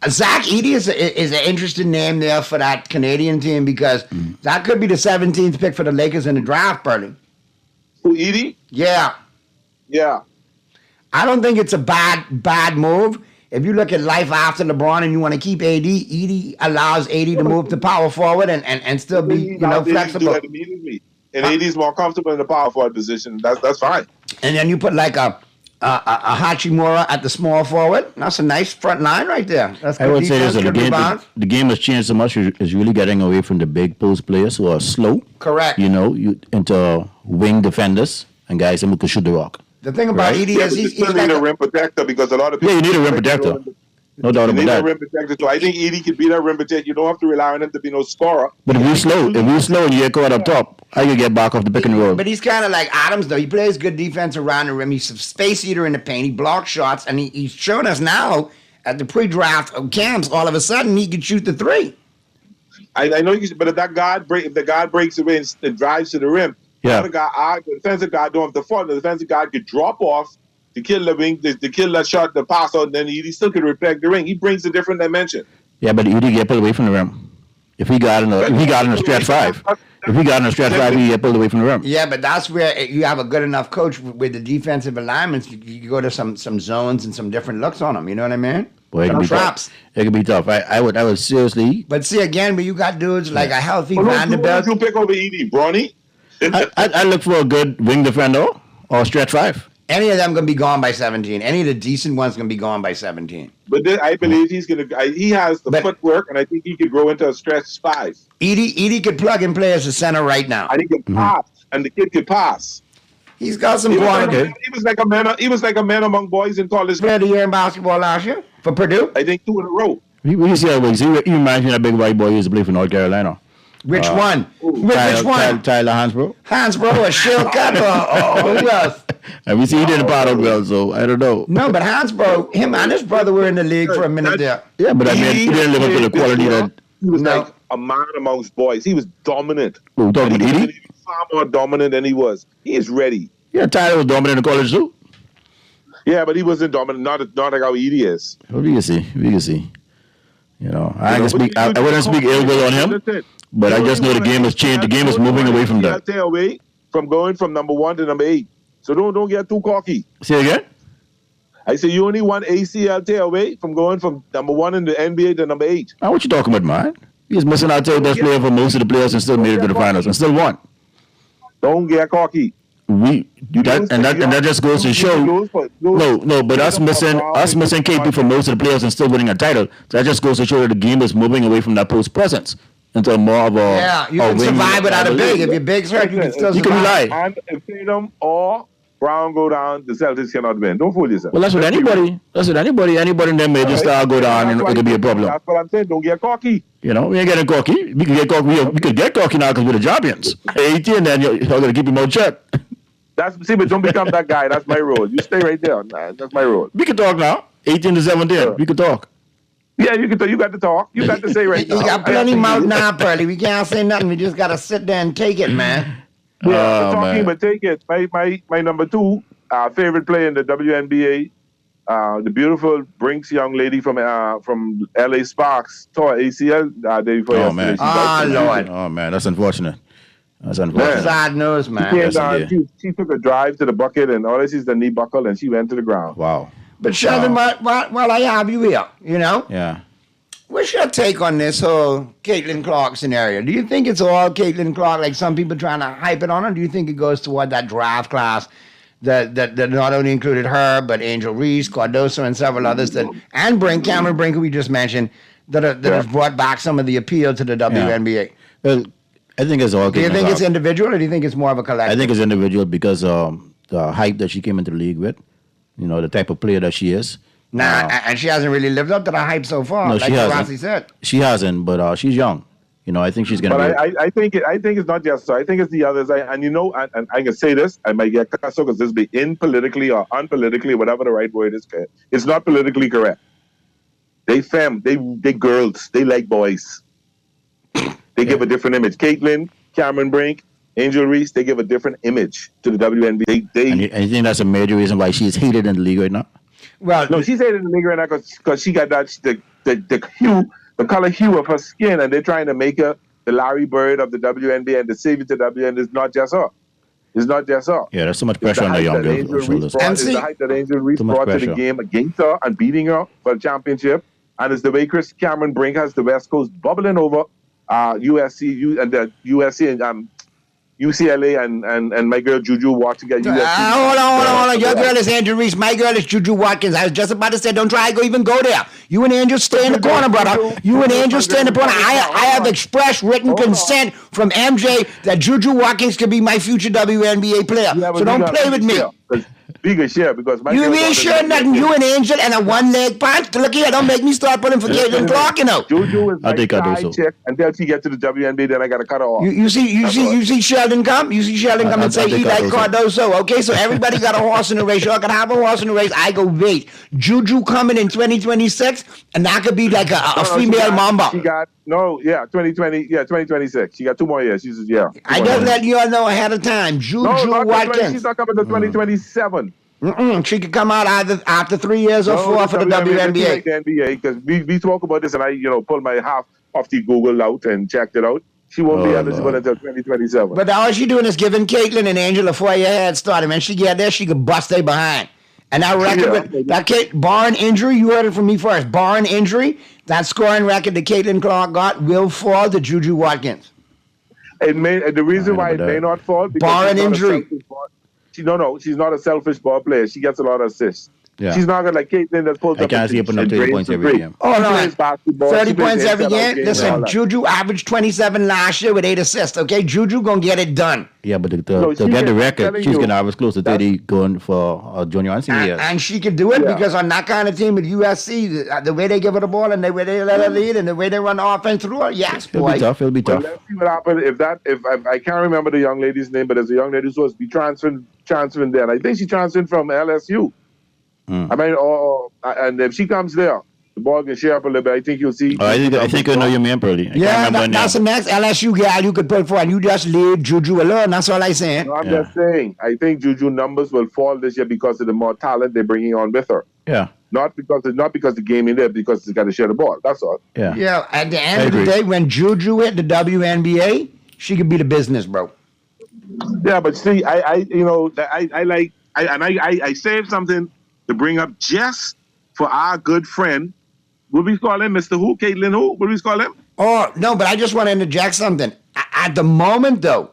[SPEAKER 6] Zach Edey is an interesting name there for that Canadian team because that could be the 17th pick for the Lakers in the draft, Bernie.
[SPEAKER 17] Who, Edey?
[SPEAKER 6] Yeah.
[SPEAKER 17] Yeah.
[SPEAKER 6] I don't think it's a bad move. If you look at life after LeBron and you want to keep AD, Edey allows AD to move to power forward and still be flexible.
[SPEAKER 17] And AD's more comfortable in the power forward position. That's fine.
[SPEAKER 6] And then you put like a Hachimura at the small forward. That's a nice front line right there. That's
[SPEAKER 5] I
[SPEAKER 6] good
[SPEAKER 5] would say
[SPEAKER 6] defense,
[SPEAKER 5] this:
[SPEAKER 6] good rebounds.
[SPEAKER 5] the game has changed so much. It's really getting away from the big post players who are slow.
[SPEAKER 6] Correct.
[SPEAKER 5] Into wing defenders and guys who can shoot the rock.
[SPEAKER 6] The thing about
[SPEAKER 5] Right?
[SPEAKER 6] Edie
[SPEAKER 11] Yeah,
[SPEAKER 6] is
[SPEAKER 11] but you
[SPEAKER 6] he's
[SPEAKER 11] still
[SPEAKER 6] like
[SPEAKER 11] need a rim protector because a lot of
[SPEAKER 5] Yeah,
[SPEAKER 11] people.
[SPEAKER 5] you need a rim protector. No doubt
[SPEAKER 11] You
[SPEAKER 5] about
[SPEAKER 11] need a
[SPEAKER 5] that.
[SPEAKER 11] rim protector. So I think Edie could be that rim protector. You don't have to rely on him to be no scorer.
[SPEAKER 5] But if you slow and you get caught up top, how you get back off the pick and roll?
[SPEAKER 6] But he's kind of like Adams, though. He plays good defense around the rim. He's a space eater in the paint. He blocks shots, and he's shown us now at the pre-draft camps. All of a sudden, he can shoot the three.
[SPEAKER 11] I know, but if the guard breaks away and drives to the rim,
[SPEAKER 5] Yeah.
[SPEAKER 11] the defensive guard don't have to fall. The defensive guard could drop off to kill the wing, to kill that shot, the pass out, and then he still could reflect the ring. He brings a different dimension.
[SPEAKER 5] Yeah, but Edie get pulled away from the rim. If he got in a stretch five, he get pulled away from the rim.
[SPEAKER 6] Yeah, but that's where you have a good enough coach with the defensive alignments. You go to some zones and some different looks on them. You know what I mean?
[SPEAKER 5] Boy, it
[SPEAKER 6] Some
[SPEAKER 5] can be
[SPEAKER 6] traps.
[SPEAKER 5] tough. It can be tough. I would seriously.
[SPEAKER 6] But see, again, when you got dudes like a healthy
[SPEAKER 11] Who
[SPEAKER 6] Vanderbilt.
[SPEAKER 11] you pick over Edie? Bronny?
[SPEAKER 5] I look for a good wing defender or stretch five.
[SPEAKER 6] Any of them going to be gone by 17. Any of the decent ones going to be gone by 17.
[SPEAKER 11] But I believe he has the footwork, and I think he could grow into a stretch five.
[SPEAKER 6] Edie could plug and play as a center right now.
[SPEAKER 11] And he can pass, and the kid could pass.
[SPEAKER 6] He's got some
[SPEAKER 11] He was
[SPEAKER 6] quality.
[SPEAKER 11] like a man among boys in college.
[SPEAKER 6] Played a year in basketball last year for Purdue.
[SPEAKER 11] I think 2 in a row.
[SPEAKER 5] You see how he reminds me of that big white boy who used to play for North Carolina.
[SPEAKER 6] Which one? Which one?
[SPEAKER 5] Tyler Hansbrough.
[SPEAKER 6] Hansbrough or Shilcutt or who else?
[SPEAKER 5] And we see he didn't part out well, so I don't know.
[SPEAKER 6] No, but Hansbrough, him and his brother were in the league for a minute there.
[SPEAKER 5] Yeah, but I mean, he didn't live up to the quality that.
[SPEAKER 11] He was like a man amongst boys. He was dominant.
[SPEAKER 5] Who, talking about Edie?
[SPEAKER 11] He was far more dominant than he was. He is ready.
[SPEAKER 5] Yeah, Tyler was dominant in college too.
[SPEAKER 11] Yeah, but he wasn't dominant. Not like how Edie is.
[SPEAKER 5] What do you see? We can see. You know, I wouldn't speak ill will on him, but I just know the game has changed. The game is moving away from that.
[SPEAKER 11] Stay away from going from number 1 to number 8. So don't get too cocky.
[SPEAKER 5] Say again?
[SPEAKER 11] I say you only want ACL tear away from going from number 1 in the NBA to number 8.
[SPEAKER 5] Now, what you talking about, man? He's missing out to the best player for most of the players and still made it to the finals and still won.
[SPEAKER 11] Don't get cocky.
[SPEAKER 5] That just goes to show. No, but us missing KP for most of the players and still winning a title. That just goes to show that the game is moving away from that post presence into more of a.
[SPEAKER 6] Yeah, you can survive without a big. If your big's hurt, you can still survive.
[SPEAKER 5] rely.
[SPEAKER 11] And if Tatum or Brown go down, the Celtics cannot win. Don't fool yourself.
[SPEAKER 5] Well, that's what anybody in their major star go down and it could be a problem.
[SPEAKER 11] That's what I'm saying. Don't get cocky.
[SPEAKER 5] You know, we ain't getting cocky. We can get cocky. We could get cocky now because we're the champions. 18, then you're going to keep your mouth shut.
[SPEAKER 11] But don't become that guy. That's my role. You stay right there. Nah, that's my role.
[SPEAKER 5] We can talk now. 18 to 17. We can talk.
[SPEAKER 11] Yeah, you can talk. You got to talk. You got to say right now.
[SPEAKER 6] You got plenty mouth now, Pearly. We can't say nothing. We just got to sit there and take it, man.
[SPEAKER 11] Yeah, talking, but take it. My number 2 favorite player in the WNBA, the beautiful Brinks young lady from LA Sparks, tore ACL day before yesterday.
[SPEAKER 6] Lord.
[SPEAKER 5] Oh, man, that's unfortunate. That's unfortunate.
[SPEAKER 6] Side nose, man.
[SPEAKER 11] She took a drive to the bucket, and all I see is the knee buckle, and she went to the ground.
[SPEAKER 5] Wow.
[SPEAKER 6] But Sheldon, while I have you here, you know?
[SPEAKER 5] Yeah.
[SPEAKER 6] What's your take on this whole Caitlin Clark scenario? Do you think it's all Caitlin Clark, like some people trying to hype it on her? Do you think it goes toward that draft class that not only included her, but Angel Reese, Cardoso, and several others, and Cameron Brink, who we just mentioned, that has brought back some of the appeal to the WNBA?
[SPEAKER 5] Well, I think it's all.
[SPEAKER 6] Do you think it's individual, or do you think it's more of a collective?
[SPEAKER 5] I think it's individual because the hype that she came into the league with, you know, the type of player that she is.
[SPEAKER 6] And she hasn't really lived up to the hype so far.
[SPEAKER 5] No,
[SPEAKER 6] like
[SPEAKER 5] she hasn't.
[SPEAKER 6] Rossi said.
[SPEAKER 5] She hasn't, but she's young. You know, I think she's going to be.
[SPEAKER 11] But I think it's not just so. I think it's the others. And I can say this. I might get cussed because this be politically or unpolitically, whatever the right word is. It's not politically correct. They girls. They like boys. They give a different image. Caitlin, Cameron Brink, Angel Reese, they give a different image to the WNBA.
[SPEAKER 5] And you think that's a major reason why she's hated in the league right now?
[SPEAKER 11] Well, no, she's hated in the league right now because she got that the hue, the color hue of her skin, and they're trying to make her the Larry Bird of the WNBA and the savior to the WNBA. It's not just her. It's not just her.
[SPEAKER 5] Yeah, there's so much pressure on the young girl's shoulders.
[SPEAKER 11] It's the hype that Angel Reese brought to the game against her and beating her for the championship, and it's the way Chris Cameron Brink has the West Coast bubbling over. USC and UCLA and my girl Juju watching at USC.
[SPEAKER 6] Hold on. Your girl is Angel Reese. My girl is Juju Watkins. I was just about to say, don't try to even go there. You and Angel stay in the corner, brother. You and Angel stay in the corner. I have expressed written consent from MJ that Juju Watkins could be my future WNBA player. So don't play with me.
[SPEAKER 11] Bigger share because my
[SPEAKER 6] you
[SPEAKER 11] girl
[SPEAKER 6] ain't sure nothing. You and Angel and a one-leg punch. Look here, don't make me start putting for Caitlin Clark, you know.
[SPEAKER 11] Juju is my
[SPEAKER 5] so.
[SPEAKER 11] chick until she gets to the WNBA, then I gotta cut her off.
[SPEAKER 6] You see Sheldon come? You see Sheldon come and say he like Cardoso. Okay, so everybody got a horse in the race. Y'all can have a horse in the race. I go wait. Juju coming in 2026, and that could be like a female mamba.
[SPEAKER 11] She got 2026. She got 2 more years.
[SPEAKER 6] I just let you all know ahead of time. Juju Watkins.
[SPEAKER 11] She's not coming to 2027.
[SPEAKER 6] She could come out either after 3 years or 4 for the WNBA.
[SPEAKER 11] Because we spoke about this, and I pulled my half off the Google out and checked it out. She won't be eligible until 2027.
[SPEAKER 6] But all she doing is giving Caitlin and Angel a 4-year head start. And when she get there, she could bust they behind. And that record, barring injury, you heard it from me first. Barring injury, that scoring record that Caitlin Clark got will fall to Juju Watkins.
[SPEAKER 11] The reason why it may not fall because
[SPEAKER 6] barring injury.
[SPEAKER 11] She's not a selfish ball player. She gets a lot of assists.
[SPEAKER 5] Yeah.
[SPEAKER 11] She's not like Caitlin that pulls up.
[SPEAKER 5] I can't see her putting up 30 points every game.
[SPEAKER 6] Oh, no. 30 points every
[SPEAKER 11] game.
[SPEAKER 6] Listen, Juju averaged 27 last year with 8 assists, okay? Juju going to get it done.
[SPEAKER 5] Yeah, but to get the record, she's going to average close to 30 going for junior and senior years.
[SPEAKER 6] And she can do it because on that kind of team with USC, the way they give her the ball and the way they let her lead and the way they run the offense through her, yes, boy.
[SPEAKER 5] It'll be tough.
[SPEAKER 11] Well, let's see what happens if I can't remember the young lady's name, but there's a young lady who's supposed to be transferring there. And I think she transferred from LSU. I mean, and if she comes there, the ball can share up a little bit. I think you'll see.
[SPEAKER 5] I think I know your man, Pearly.
[SPEAKER 6] That's the next LSU guy you could put for, and you just leave Juju alone. That's all I'm saying.
[SPEAKER 11] No, I'm just saying. I think Juju numbers will fall this year because of the more talent they're bringing on with her.
[SPEAKER 5] Yeah.
[SPEAKER 11] Not because the game in there, because it's got to share the ball. That's all.
[SPEAKER 5] Yeah.
[SPEAKER 6] Yeah. At the end of the day, when Juju hit the WNBA, she could be the business, bro.
[SPEAKER 11] Yeah, but see, I saved something to bring up just for our good friend. What we call him, Mr. Who? Caitlin Who? What do we call him?
[SPEAKER 6] Oh, no, but I just want to interject something. At the moment, though,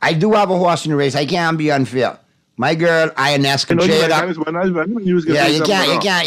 [SPEAKER 6] I do have a horse in the race. I can't be unfair. My girl, INS, can cheer it up. You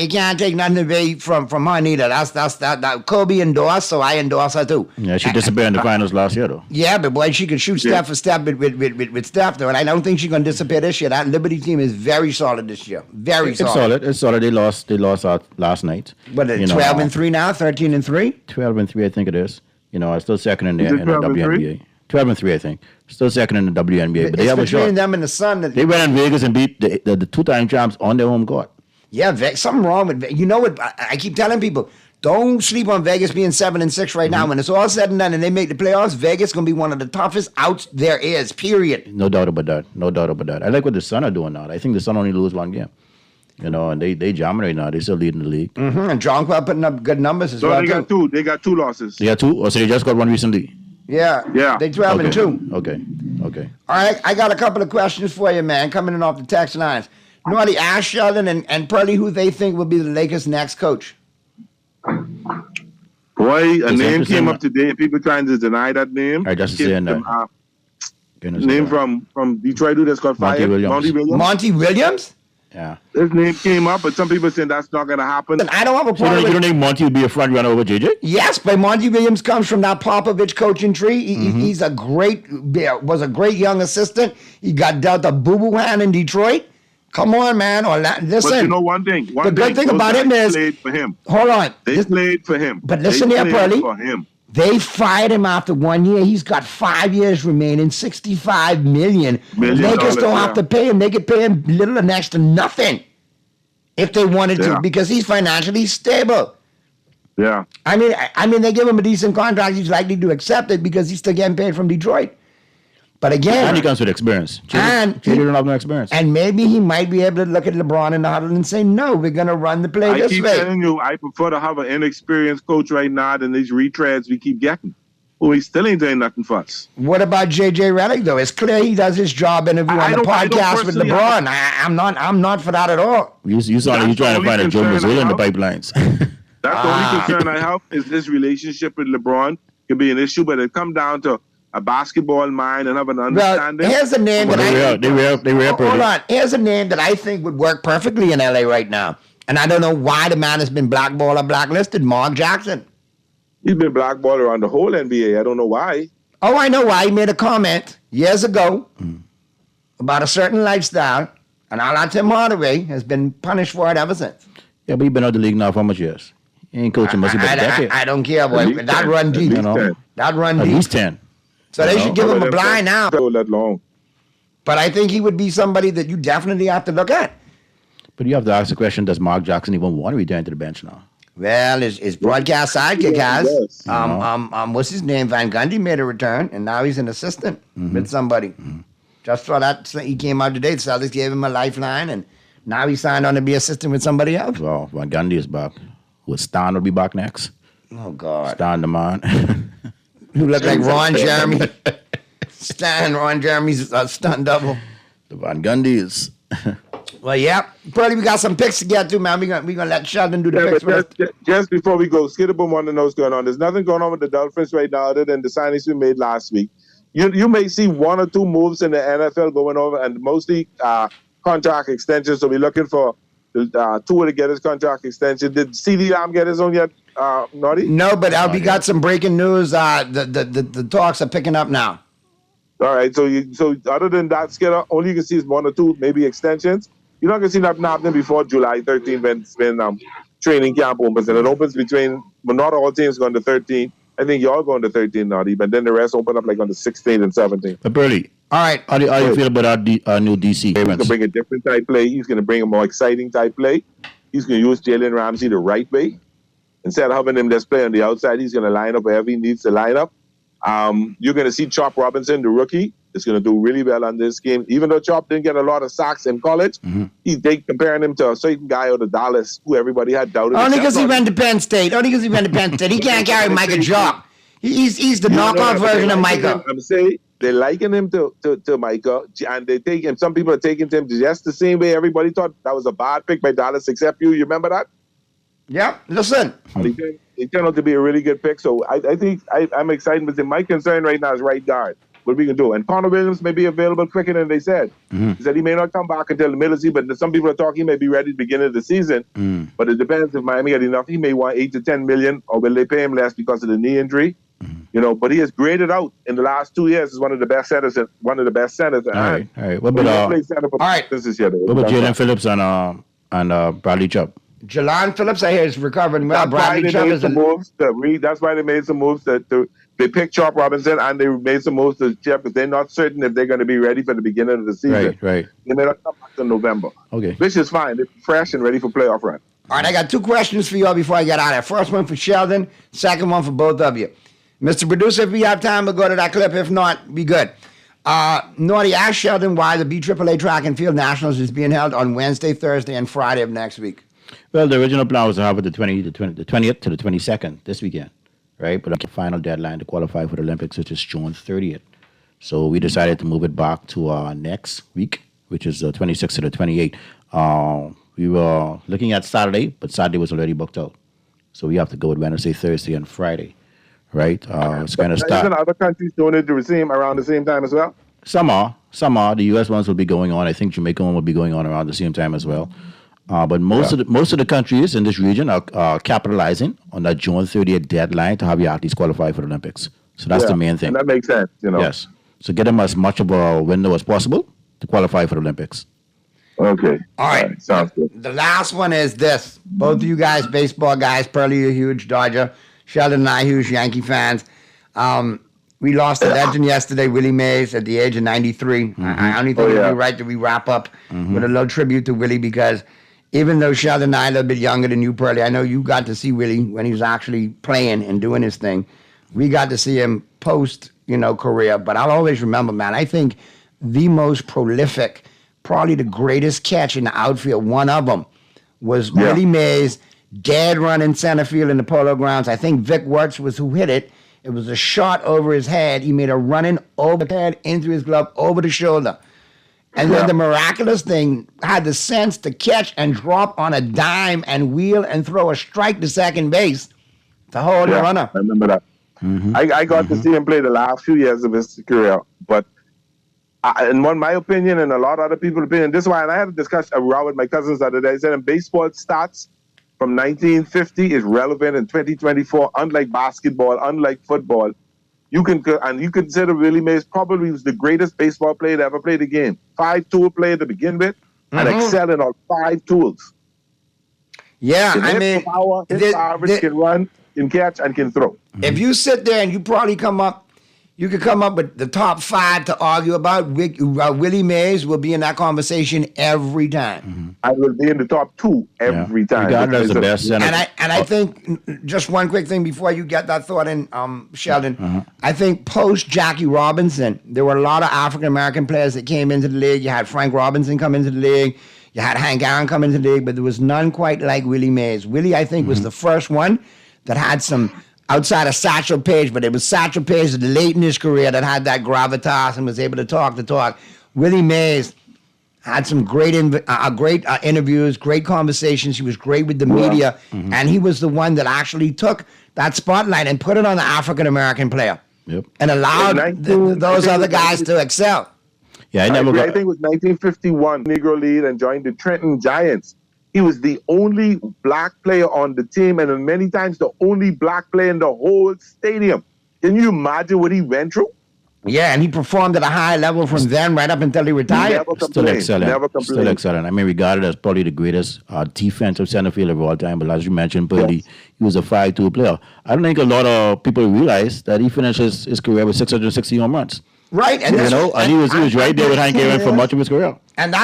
[SPEAKER 6] can't take nothing away from her neither. That Kobe endorsed, so I endorse her too.
[SPEAKER 5] Yeah, she disappeared in the finals last year, though.
[SPEAKER 6] Yeah, but boy, she could shoot step for step with Steph, though, and I don't think she's going to disappear this year. That Liberty team is very solid this year. Very solid.
[SPEAKER 5] It's solid. They lost out last night.
[SPEAKER 6] But 12-3 now, 13-3?
[SPEAKER 5] 12-3, I think it is. I'm still second in the WNBA. 12-3, I think. Still second in the WNBA, but they have a shot.
[SPEAKER 6] Between them and the Sun.
[SPEAKER 5] They went in Vegas and beat the two-time champs on their home court.
[SPEAKER 6] Yeah, something wrong with Vegas. You know what? I keep telling people, don't sleep on Vegas being 7-6 right now. When it's all said and done and they make the playoffs, Vegas going to be one of the toughest outs there is, period.
[SPEAKER 5] No doubt about that. I like what the Sun are doing now. I think the Sun only lose one game. And they jamming right now. They still leading the league.
[SPEAKER 6] And Jonquil putting up good numbers as well.
[SPEAKER 11] They got two losses.
[SPEAKER 5] They got two? So they just got one recently?
[SPEAKER 6] Yeah. They 12-2.
[SPEAKER 5] Okay.
[SPEAKER 6] All right, I got a couple of questions for you, man, coming in off the text lines. Naughty, ask Sheldon and Pearly who they think will be the Lakers' next coach.
[SPEAKER 11] Boy, a name came up today, and people trying to deny that name.
[SPEAKER 5] I just saying that.
[SPEAKER 11] Name from Detroit, dude that's got fired.
[SPEAKER 6] Monty Williams?
[SPEAKER 5] Yeah.
[SPEAKER 11] His name came up, but some people saying that's not going to happen.
[SPEAKER 6] I don't have a problem.
[SPEAKER 5] So you don't think Monty would be a front runner over JJ?
[SPEAKER 6] Yes, but Monty Williams comes from that Popovich coaching tree. He's was a great young assistant. He got dealt a boo-boo hand in Detroit. Come on, man. Listen.
[SPEAKER 11] But you know one thing.
[SPEAKER 6] The good thing about him is,
[SPEAKER 11] played for him.
[SPEAKER 6] Hold on.
[SPEAKER 11] They played for him.
[SPEAKER 6] But listen here, Pearly. They fired him after 1 year. He's got 5 years remaining, $65 million. Lakers don't have to pay him. They could pay him little or next to nothing if they wanted to, because he's financially stable.
[SPEAKER 11] Yeah.
[SPEAKER 6] I mean, they give him a decent contract. He's likely to accept it because he's still getting paid from Detroit. But again,
[SPEAKER 5] and he comes with experience. JJ don't have no experience.
[SPEAKER 6] And maybe he might be able to look at LeBron in the huddle and say, "No, we're going to run the play this way."
[SPEAKER 11] I keep telling you, I prefer to have an inexperienced coach right now than these retreads we keep getting. Well, he still ain't doing nothing for us.
[SPEAKER 6] What about JJ Redick though? It's clear he does his job interview on the podcast with LeBron. I'm not for that at all.
[SPEAKER 5] You sound like you're trying to find a Joe Mazzulla in the pipelines.
[SPEAKER 11] That's the only concern I have is this relationship with LeBron can be an issue, but it come down to a basketball mind and have an
[SPEAKER 6] Well,
[SPEAKER 11] understanding.
[SPEAKER 6] here's a name that
[SPEAKER 5] They were
[SPEAKER 6] Hold on. Here's a name that I think would work perfectly in LA right now. And I don't know why the man has been blackballed or blacklisted. Mark Jackson.
[SPEAKER 11] He's been blackballed around the whole NBA. I don't know why.
[SPEAKER 6] Oh, I know why. He made a comment years ago about a certain lifestyle, and a la Tim Hardaway has been punished for it ever since.
[SPEAKER 5] Yeah, but he's been out of the league now for how much years? He ain't coaching much about a decade.
[SPEAKER 6] I don't care, boy. That run deep. That run
[SPEAKER 5] At
[SPEAKER 6] deep.
[SPEAKER 5] least 10.
[SPEAKER 6] So they should give him a blind now.
[SPEAKER 11] That long.
[SPEAKER 6] But I think he would be somebody that you definitely have to look at.
[SPEAKER 5] But you have to ask the question, does Mark Jackson even want to return to the bench now?
[SPEAKER 6] Well, his broadcast sidekick has.
[SPEAKER 11] Yes.
[SPEAKER 6] What's his name? Van Gundy made a return, and now he's an assistant with somebody. Just for that, he came out today. The Celtics gave him a lifeline, and now he signed on to be assistant with somebody else.
[SPEAKER 5] Well, Van Gundy is back. Will Stan will be back next?
[SPEAKER 6] Oh, God.
[SPEAKER 5] Stan the man.
[SPEAKER 6] Who look like Ron Jeremy. Stan and Ron Jeremy's stunt double.
[SPEAKER 5] The Van Gundys.
[SPEAKER 6] Well, yeah. Probably we got some picks to get to, man. We're gonna let Sheldon do the picks for us.
[SPEAKER 11] Just before we go, Skitterboom want to know what's going on. There's nothing going on with the Dolphins right now other than the signings we made last week. You may see one or two moves in the NFL going over, and mostly contract extensions. So we're looking for Tua to get his contract extension. Did CeeDee Lamb get his own yet, Naughty?
[SPEAKER 6] No, but we got some breaking news. The talks are picking up now.
[SPEAKER 11] All right, so other than that, Skitter, all you can see is one or two, maybe extensions. You're not going to see nothing happening before July 13th when training camp opens. And it opens between, well, not all teams going to 13. I think y'all going to 13, Naughty, but then the rest open up like on the 16th and 17th.
[SPEAKER 5] But Burley,
[SPEAKER 6] all right.
[SPEAKER 5] How do you feel about our new DC?
[SPEAKER 11] He's going to bring a different type play. He's going to bring a more exciting type play. He's going to use Jalen Ramsey the right way. Instead of having him just play on the outside, he's going to line up wherever he needs to line up. You're going to see Chop Robinson, the rookie, is going to do really well on this game. Even though Chop didn't get a lot of sacks in college, they comparing him to a certain guy out of Dallas who everybody had doubted.
[SPEAKER 6] Only because he went to Penn State. He can't carry Micah Chop. He's the knockoff version of Micah.
[SPEAKER 11] I'm saying they're liking him to Micah, and they take him. Some people are taking him just the same way everybody thought that was a bad pick by Dallas, except you. You remember that?
[SPEAKER 6] Yeah. Listen.
[SPEAKER 11] He turned out to be a really good pick. So I think I'm excited with him. My concern right now is right guard. What we can do. And Connor Williams may be available quicker than they said. He said he may not come back until the middle of the season, but some people are talking he may be ready at the beginning of the season. But it depends if Miami get enough. He may want $8 to $10 million, or will they pay him less because of the knee injury? But he has graded out in the last 2 years as one of the best centers. All right.
[SPEAKER 5] What about Jalen Phillips and Bradley Chubb?
[SPEAKER 6] Jalan Phillips, I hear, is recovering well. Bradley Chubb is
[SPEAKER 11] that's why they made some moves they picked Chop Robinson, and they made some moves to Jeff because they're not certain if they're going to be ready for the beginning of the season.
[SPEAKER 5] Right.
[SPEAKER 11] They may not come back in November.
[SPEAKER 5] Okay.
[SPEAKER 11] Which is fine. They're fresh and ready for playoff run.
[SPEAKER 6] All right, I got two questions for you all before I get out of here. First one for Sheldon, second one for both of you. Mr. Producer, if we have time, we'll go to that clip. If not, be good. Naughty, ask Sheldon why the BAAA Track and Field Nationals is being held on Wednesday, Thursday, and Friday of next week.
[SPEAKER 5] Well, the original plan was to have it the 20th to the 22nd this weekend, right? But the final deadline to qualify for the Olympics, which is June 30th. So we decided to move it back to next week, which is the 26th to the 28th. We were looking at Saturday, but Saturday was already booked out. So we have to go with Wednesday, Thursday, and Friday, right? It's going to start.
[SPEAKER 11] Isn't other countries doing it around the same time as well?
[SPEAKER 5] Some are. The U.S. ones will be going on. I think Jamaica one will be going on around the same time as well. But most of the countries in this region are capitalizing on that June 30th deadline to have your athletes qualify for the Olympics. So that's the main thing.
[SPEAKER 11] And that makes sense,
[SPEAKER 5] Yes. So get them as much of a window as possible to qualify for the Olympics.
[SPEAKER 11] Okay.
[SPEAKER 6] All right.
[SPEAKER 11] Sounds good.
[SPEAKER 6] The last one is this. Both of you guys, baseball guys, Pearlie, you're huge Dodger. Sheldon and I, huge Yankee fans. We lost a legend yesterday, Willie Mays, at the age of 93. I only think it would be right that we wrap up with a little tribute to Willie, because even though Sheldon and I are a little bit younger than you, Pearlie, I know you got to see Willie when he was actually playing and doing his thing. We got to see him post, career. But I'll always remember, man, I think the most prolific, probably the greatest catch in the outfield, one of them, was Willie Mays, dead run in center field in the Polo Grounds. I think Vic Wertz was who hit it. It was a shot over his head. He made a running overhead into his glove, over the shoulder. And then the miraculous thing, had the sense to catch and drop on a dime and wheel and throw a strike to second base to hold the runner.
[SPEAKER 11] I remember that. I got to see him play the last few years of his career, but in my opinion, and a lot of other people's opinion, this is why, and I had a discussion around with my cousins the other day. I said, in baseball stats from 1950 is relevant in 2024, unlike basketball, unlike football. You consider Willie Mays probably was the greatest baseball player to ever play the game. 5-tool player to begin with, and excelled in all 5 tools.
[SPEAKER 6] Yeah,
[SPEAKER 11] I mean, power, his average can run, can catch, and can throw.
[SPEAKER 6] If you sit there and you probably you could come up with the top 5 to argue about. Willie Mays will be in that conversation every time.
[SPEAKER 11] I will be in the top 2 every time.
[SPEAKER 5] Regardless of the best center.
[SPEAKER 6] And I think, just one quick thing before you get that thought in, Sheldon, I think post Jackie Robinson, there were a lot of African-American players that came into the league. You had Frank Robinson come into the league. You had Hank Aaron come into the league, but there was none quite like Willie Mays. Willie, I think, was the first one that had some, outside of Satchel Paige, but it was Satchel Paige late in his career that had that gravitas and was able to talk the talk. Willie Mays had some great interviews, great conversations. He was great with the media, and he was the one that actually took that spotlight and put it on the African-American player and allowed those other guys to excel.
[SPEAKER 5] Yeah,
[SPEAKER 11] I think it was 1951, Negro League, and joined the Trenton Giants. He was the only black player on the team, and many times the only black player in the whole stadium. Can you imagine what he went through?
[SPEAKER 6] Yeah, and he performed at a high level from then right up until he retired.
[SPEAKER 5] Still excellent. Still excellent. I mean, regarded as probably the greatest defensive center fielder of all time. But as you mentioned, Purdy, he was a 5-tool player. I don't think a lot of people realize that he finished his career with 660 home runs.
[SPEAKER 6] Right,
[SPEAKER 5] and he was right there with Hank Aaron for much of his career.
[SPEAKER 6] And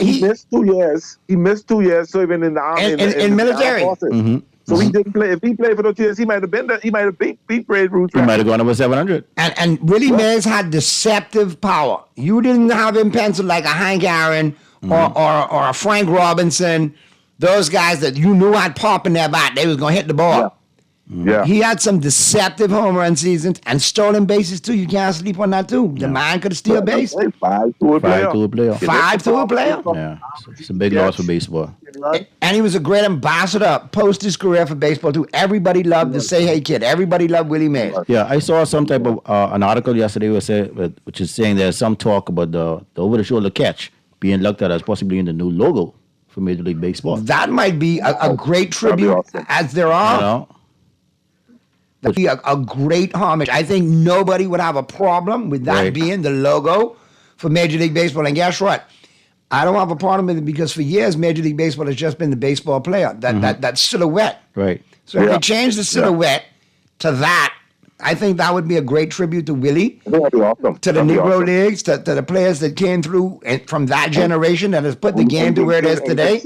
[SPEAKER 11] he missed 2 years. He missed 2 years serving in the army
[SPEAKER 6] in military.
[SPEAKER 11] So he didn't play. If he played for those years, he might have been there. He might have beat Babe Ruth.
[SPEAKER 5] He might have gone over 700.
[SPEAKER 6] And Willie Mays had deceptive power. You didn't have him penciled like a Hank Aaron or a Frank Robinson. Those guys that you knew had pop in their bat. They was gonna hit the ball.
[SPEAKER 11] Yeah.
[SPEAKER 6] He had some deceptive home run seasons and stolen bases too. You can't sleep on that too. The man could steal a base.
[SPEAKER 11] 5-tool player.
[SPEAKER 6] 5-tool player.
[SPEAKER 5] Yeah, it's a big loss for baseball.
[SPEAKER 6] And he was a great ambassador post his career for baseball too. Everybody loved the Say Hey Kid. Everybody loved Willie Mays.
[SPEAKER 5] Yeah, I saw some type of an article yesterday which is saying there's some talk about the over-the-shoulder catch being looked at as possibly in the new logo for Major League Baseball.
[SPEAKER 6] That might be a great tribute, as there are. That'd be a great homage. I think nobody would have a problem with that being the logo for Major League Baseball. And guess what? I don't have a problem with it because for years, Major League Baseball has just been the baseball player, that silhouette.
[SPEAKER 5] Right.
[SPEAKER 6] So if they change the silhouette to that, I think that would be a great tribute to Willie,
[SPEAKER 11] that'd be awesome.
[SPEAKER 6] to the Negro Leagues, to the players that came through from that generation that has put the game to where it is today.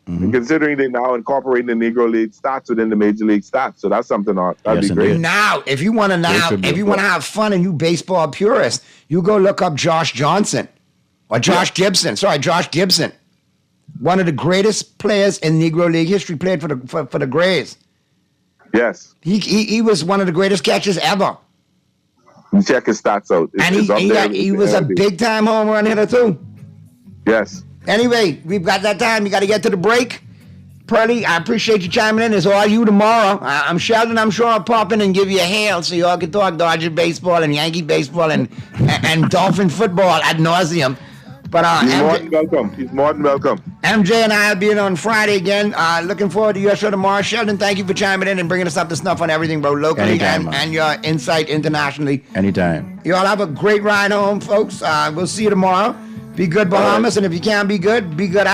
[SPEAKER 11] Considering they now incorporating the Negro League stats within the Major League stats, so that's something that'd be great.
[SPEAKER 6] Now, if you want to have fun and you baseball purists, you go look up Josh Johnson or Josh Gibson. Sorry, Josh Gibson, one of the greatest players in Negro League history, played for the Grays.
[SPEAKER 11] Yes,
[SPEAKER 6] he was one of the greatest catchers ever.
[SPEAKER 11] You check his stats out,
[SPEAKER 6] he was a big time home run hitter too.
[SPEAKER 11] Yes.
[SPEAKER 6] Anyway, we've got that time. You got to get to the break. Pearly, I appreciate you chiming in. It's all you tomorrow. I'm Sheldon. I'm sure I'll pop in and give you a hail so y'all can talk Dodger baseball and Yankee baseball and Dolphin football ad nauseum. But
[SPEAKER 11] he's more than welcome. He's more than welcome.
[SPEAKER 6] MJ and I will be in on Friday again. Looking forward to your show tomorrow. Sheldon, thank you for chiming in and bringing us up to snuff on everything, bro, locally and your insight internationally.
[SPEAKER 5] Anytime.
[SPEAKER 6] You all have a great ride home, folks. We'll see you tomorrow. Be good, Bahamas, and if you can't be good out.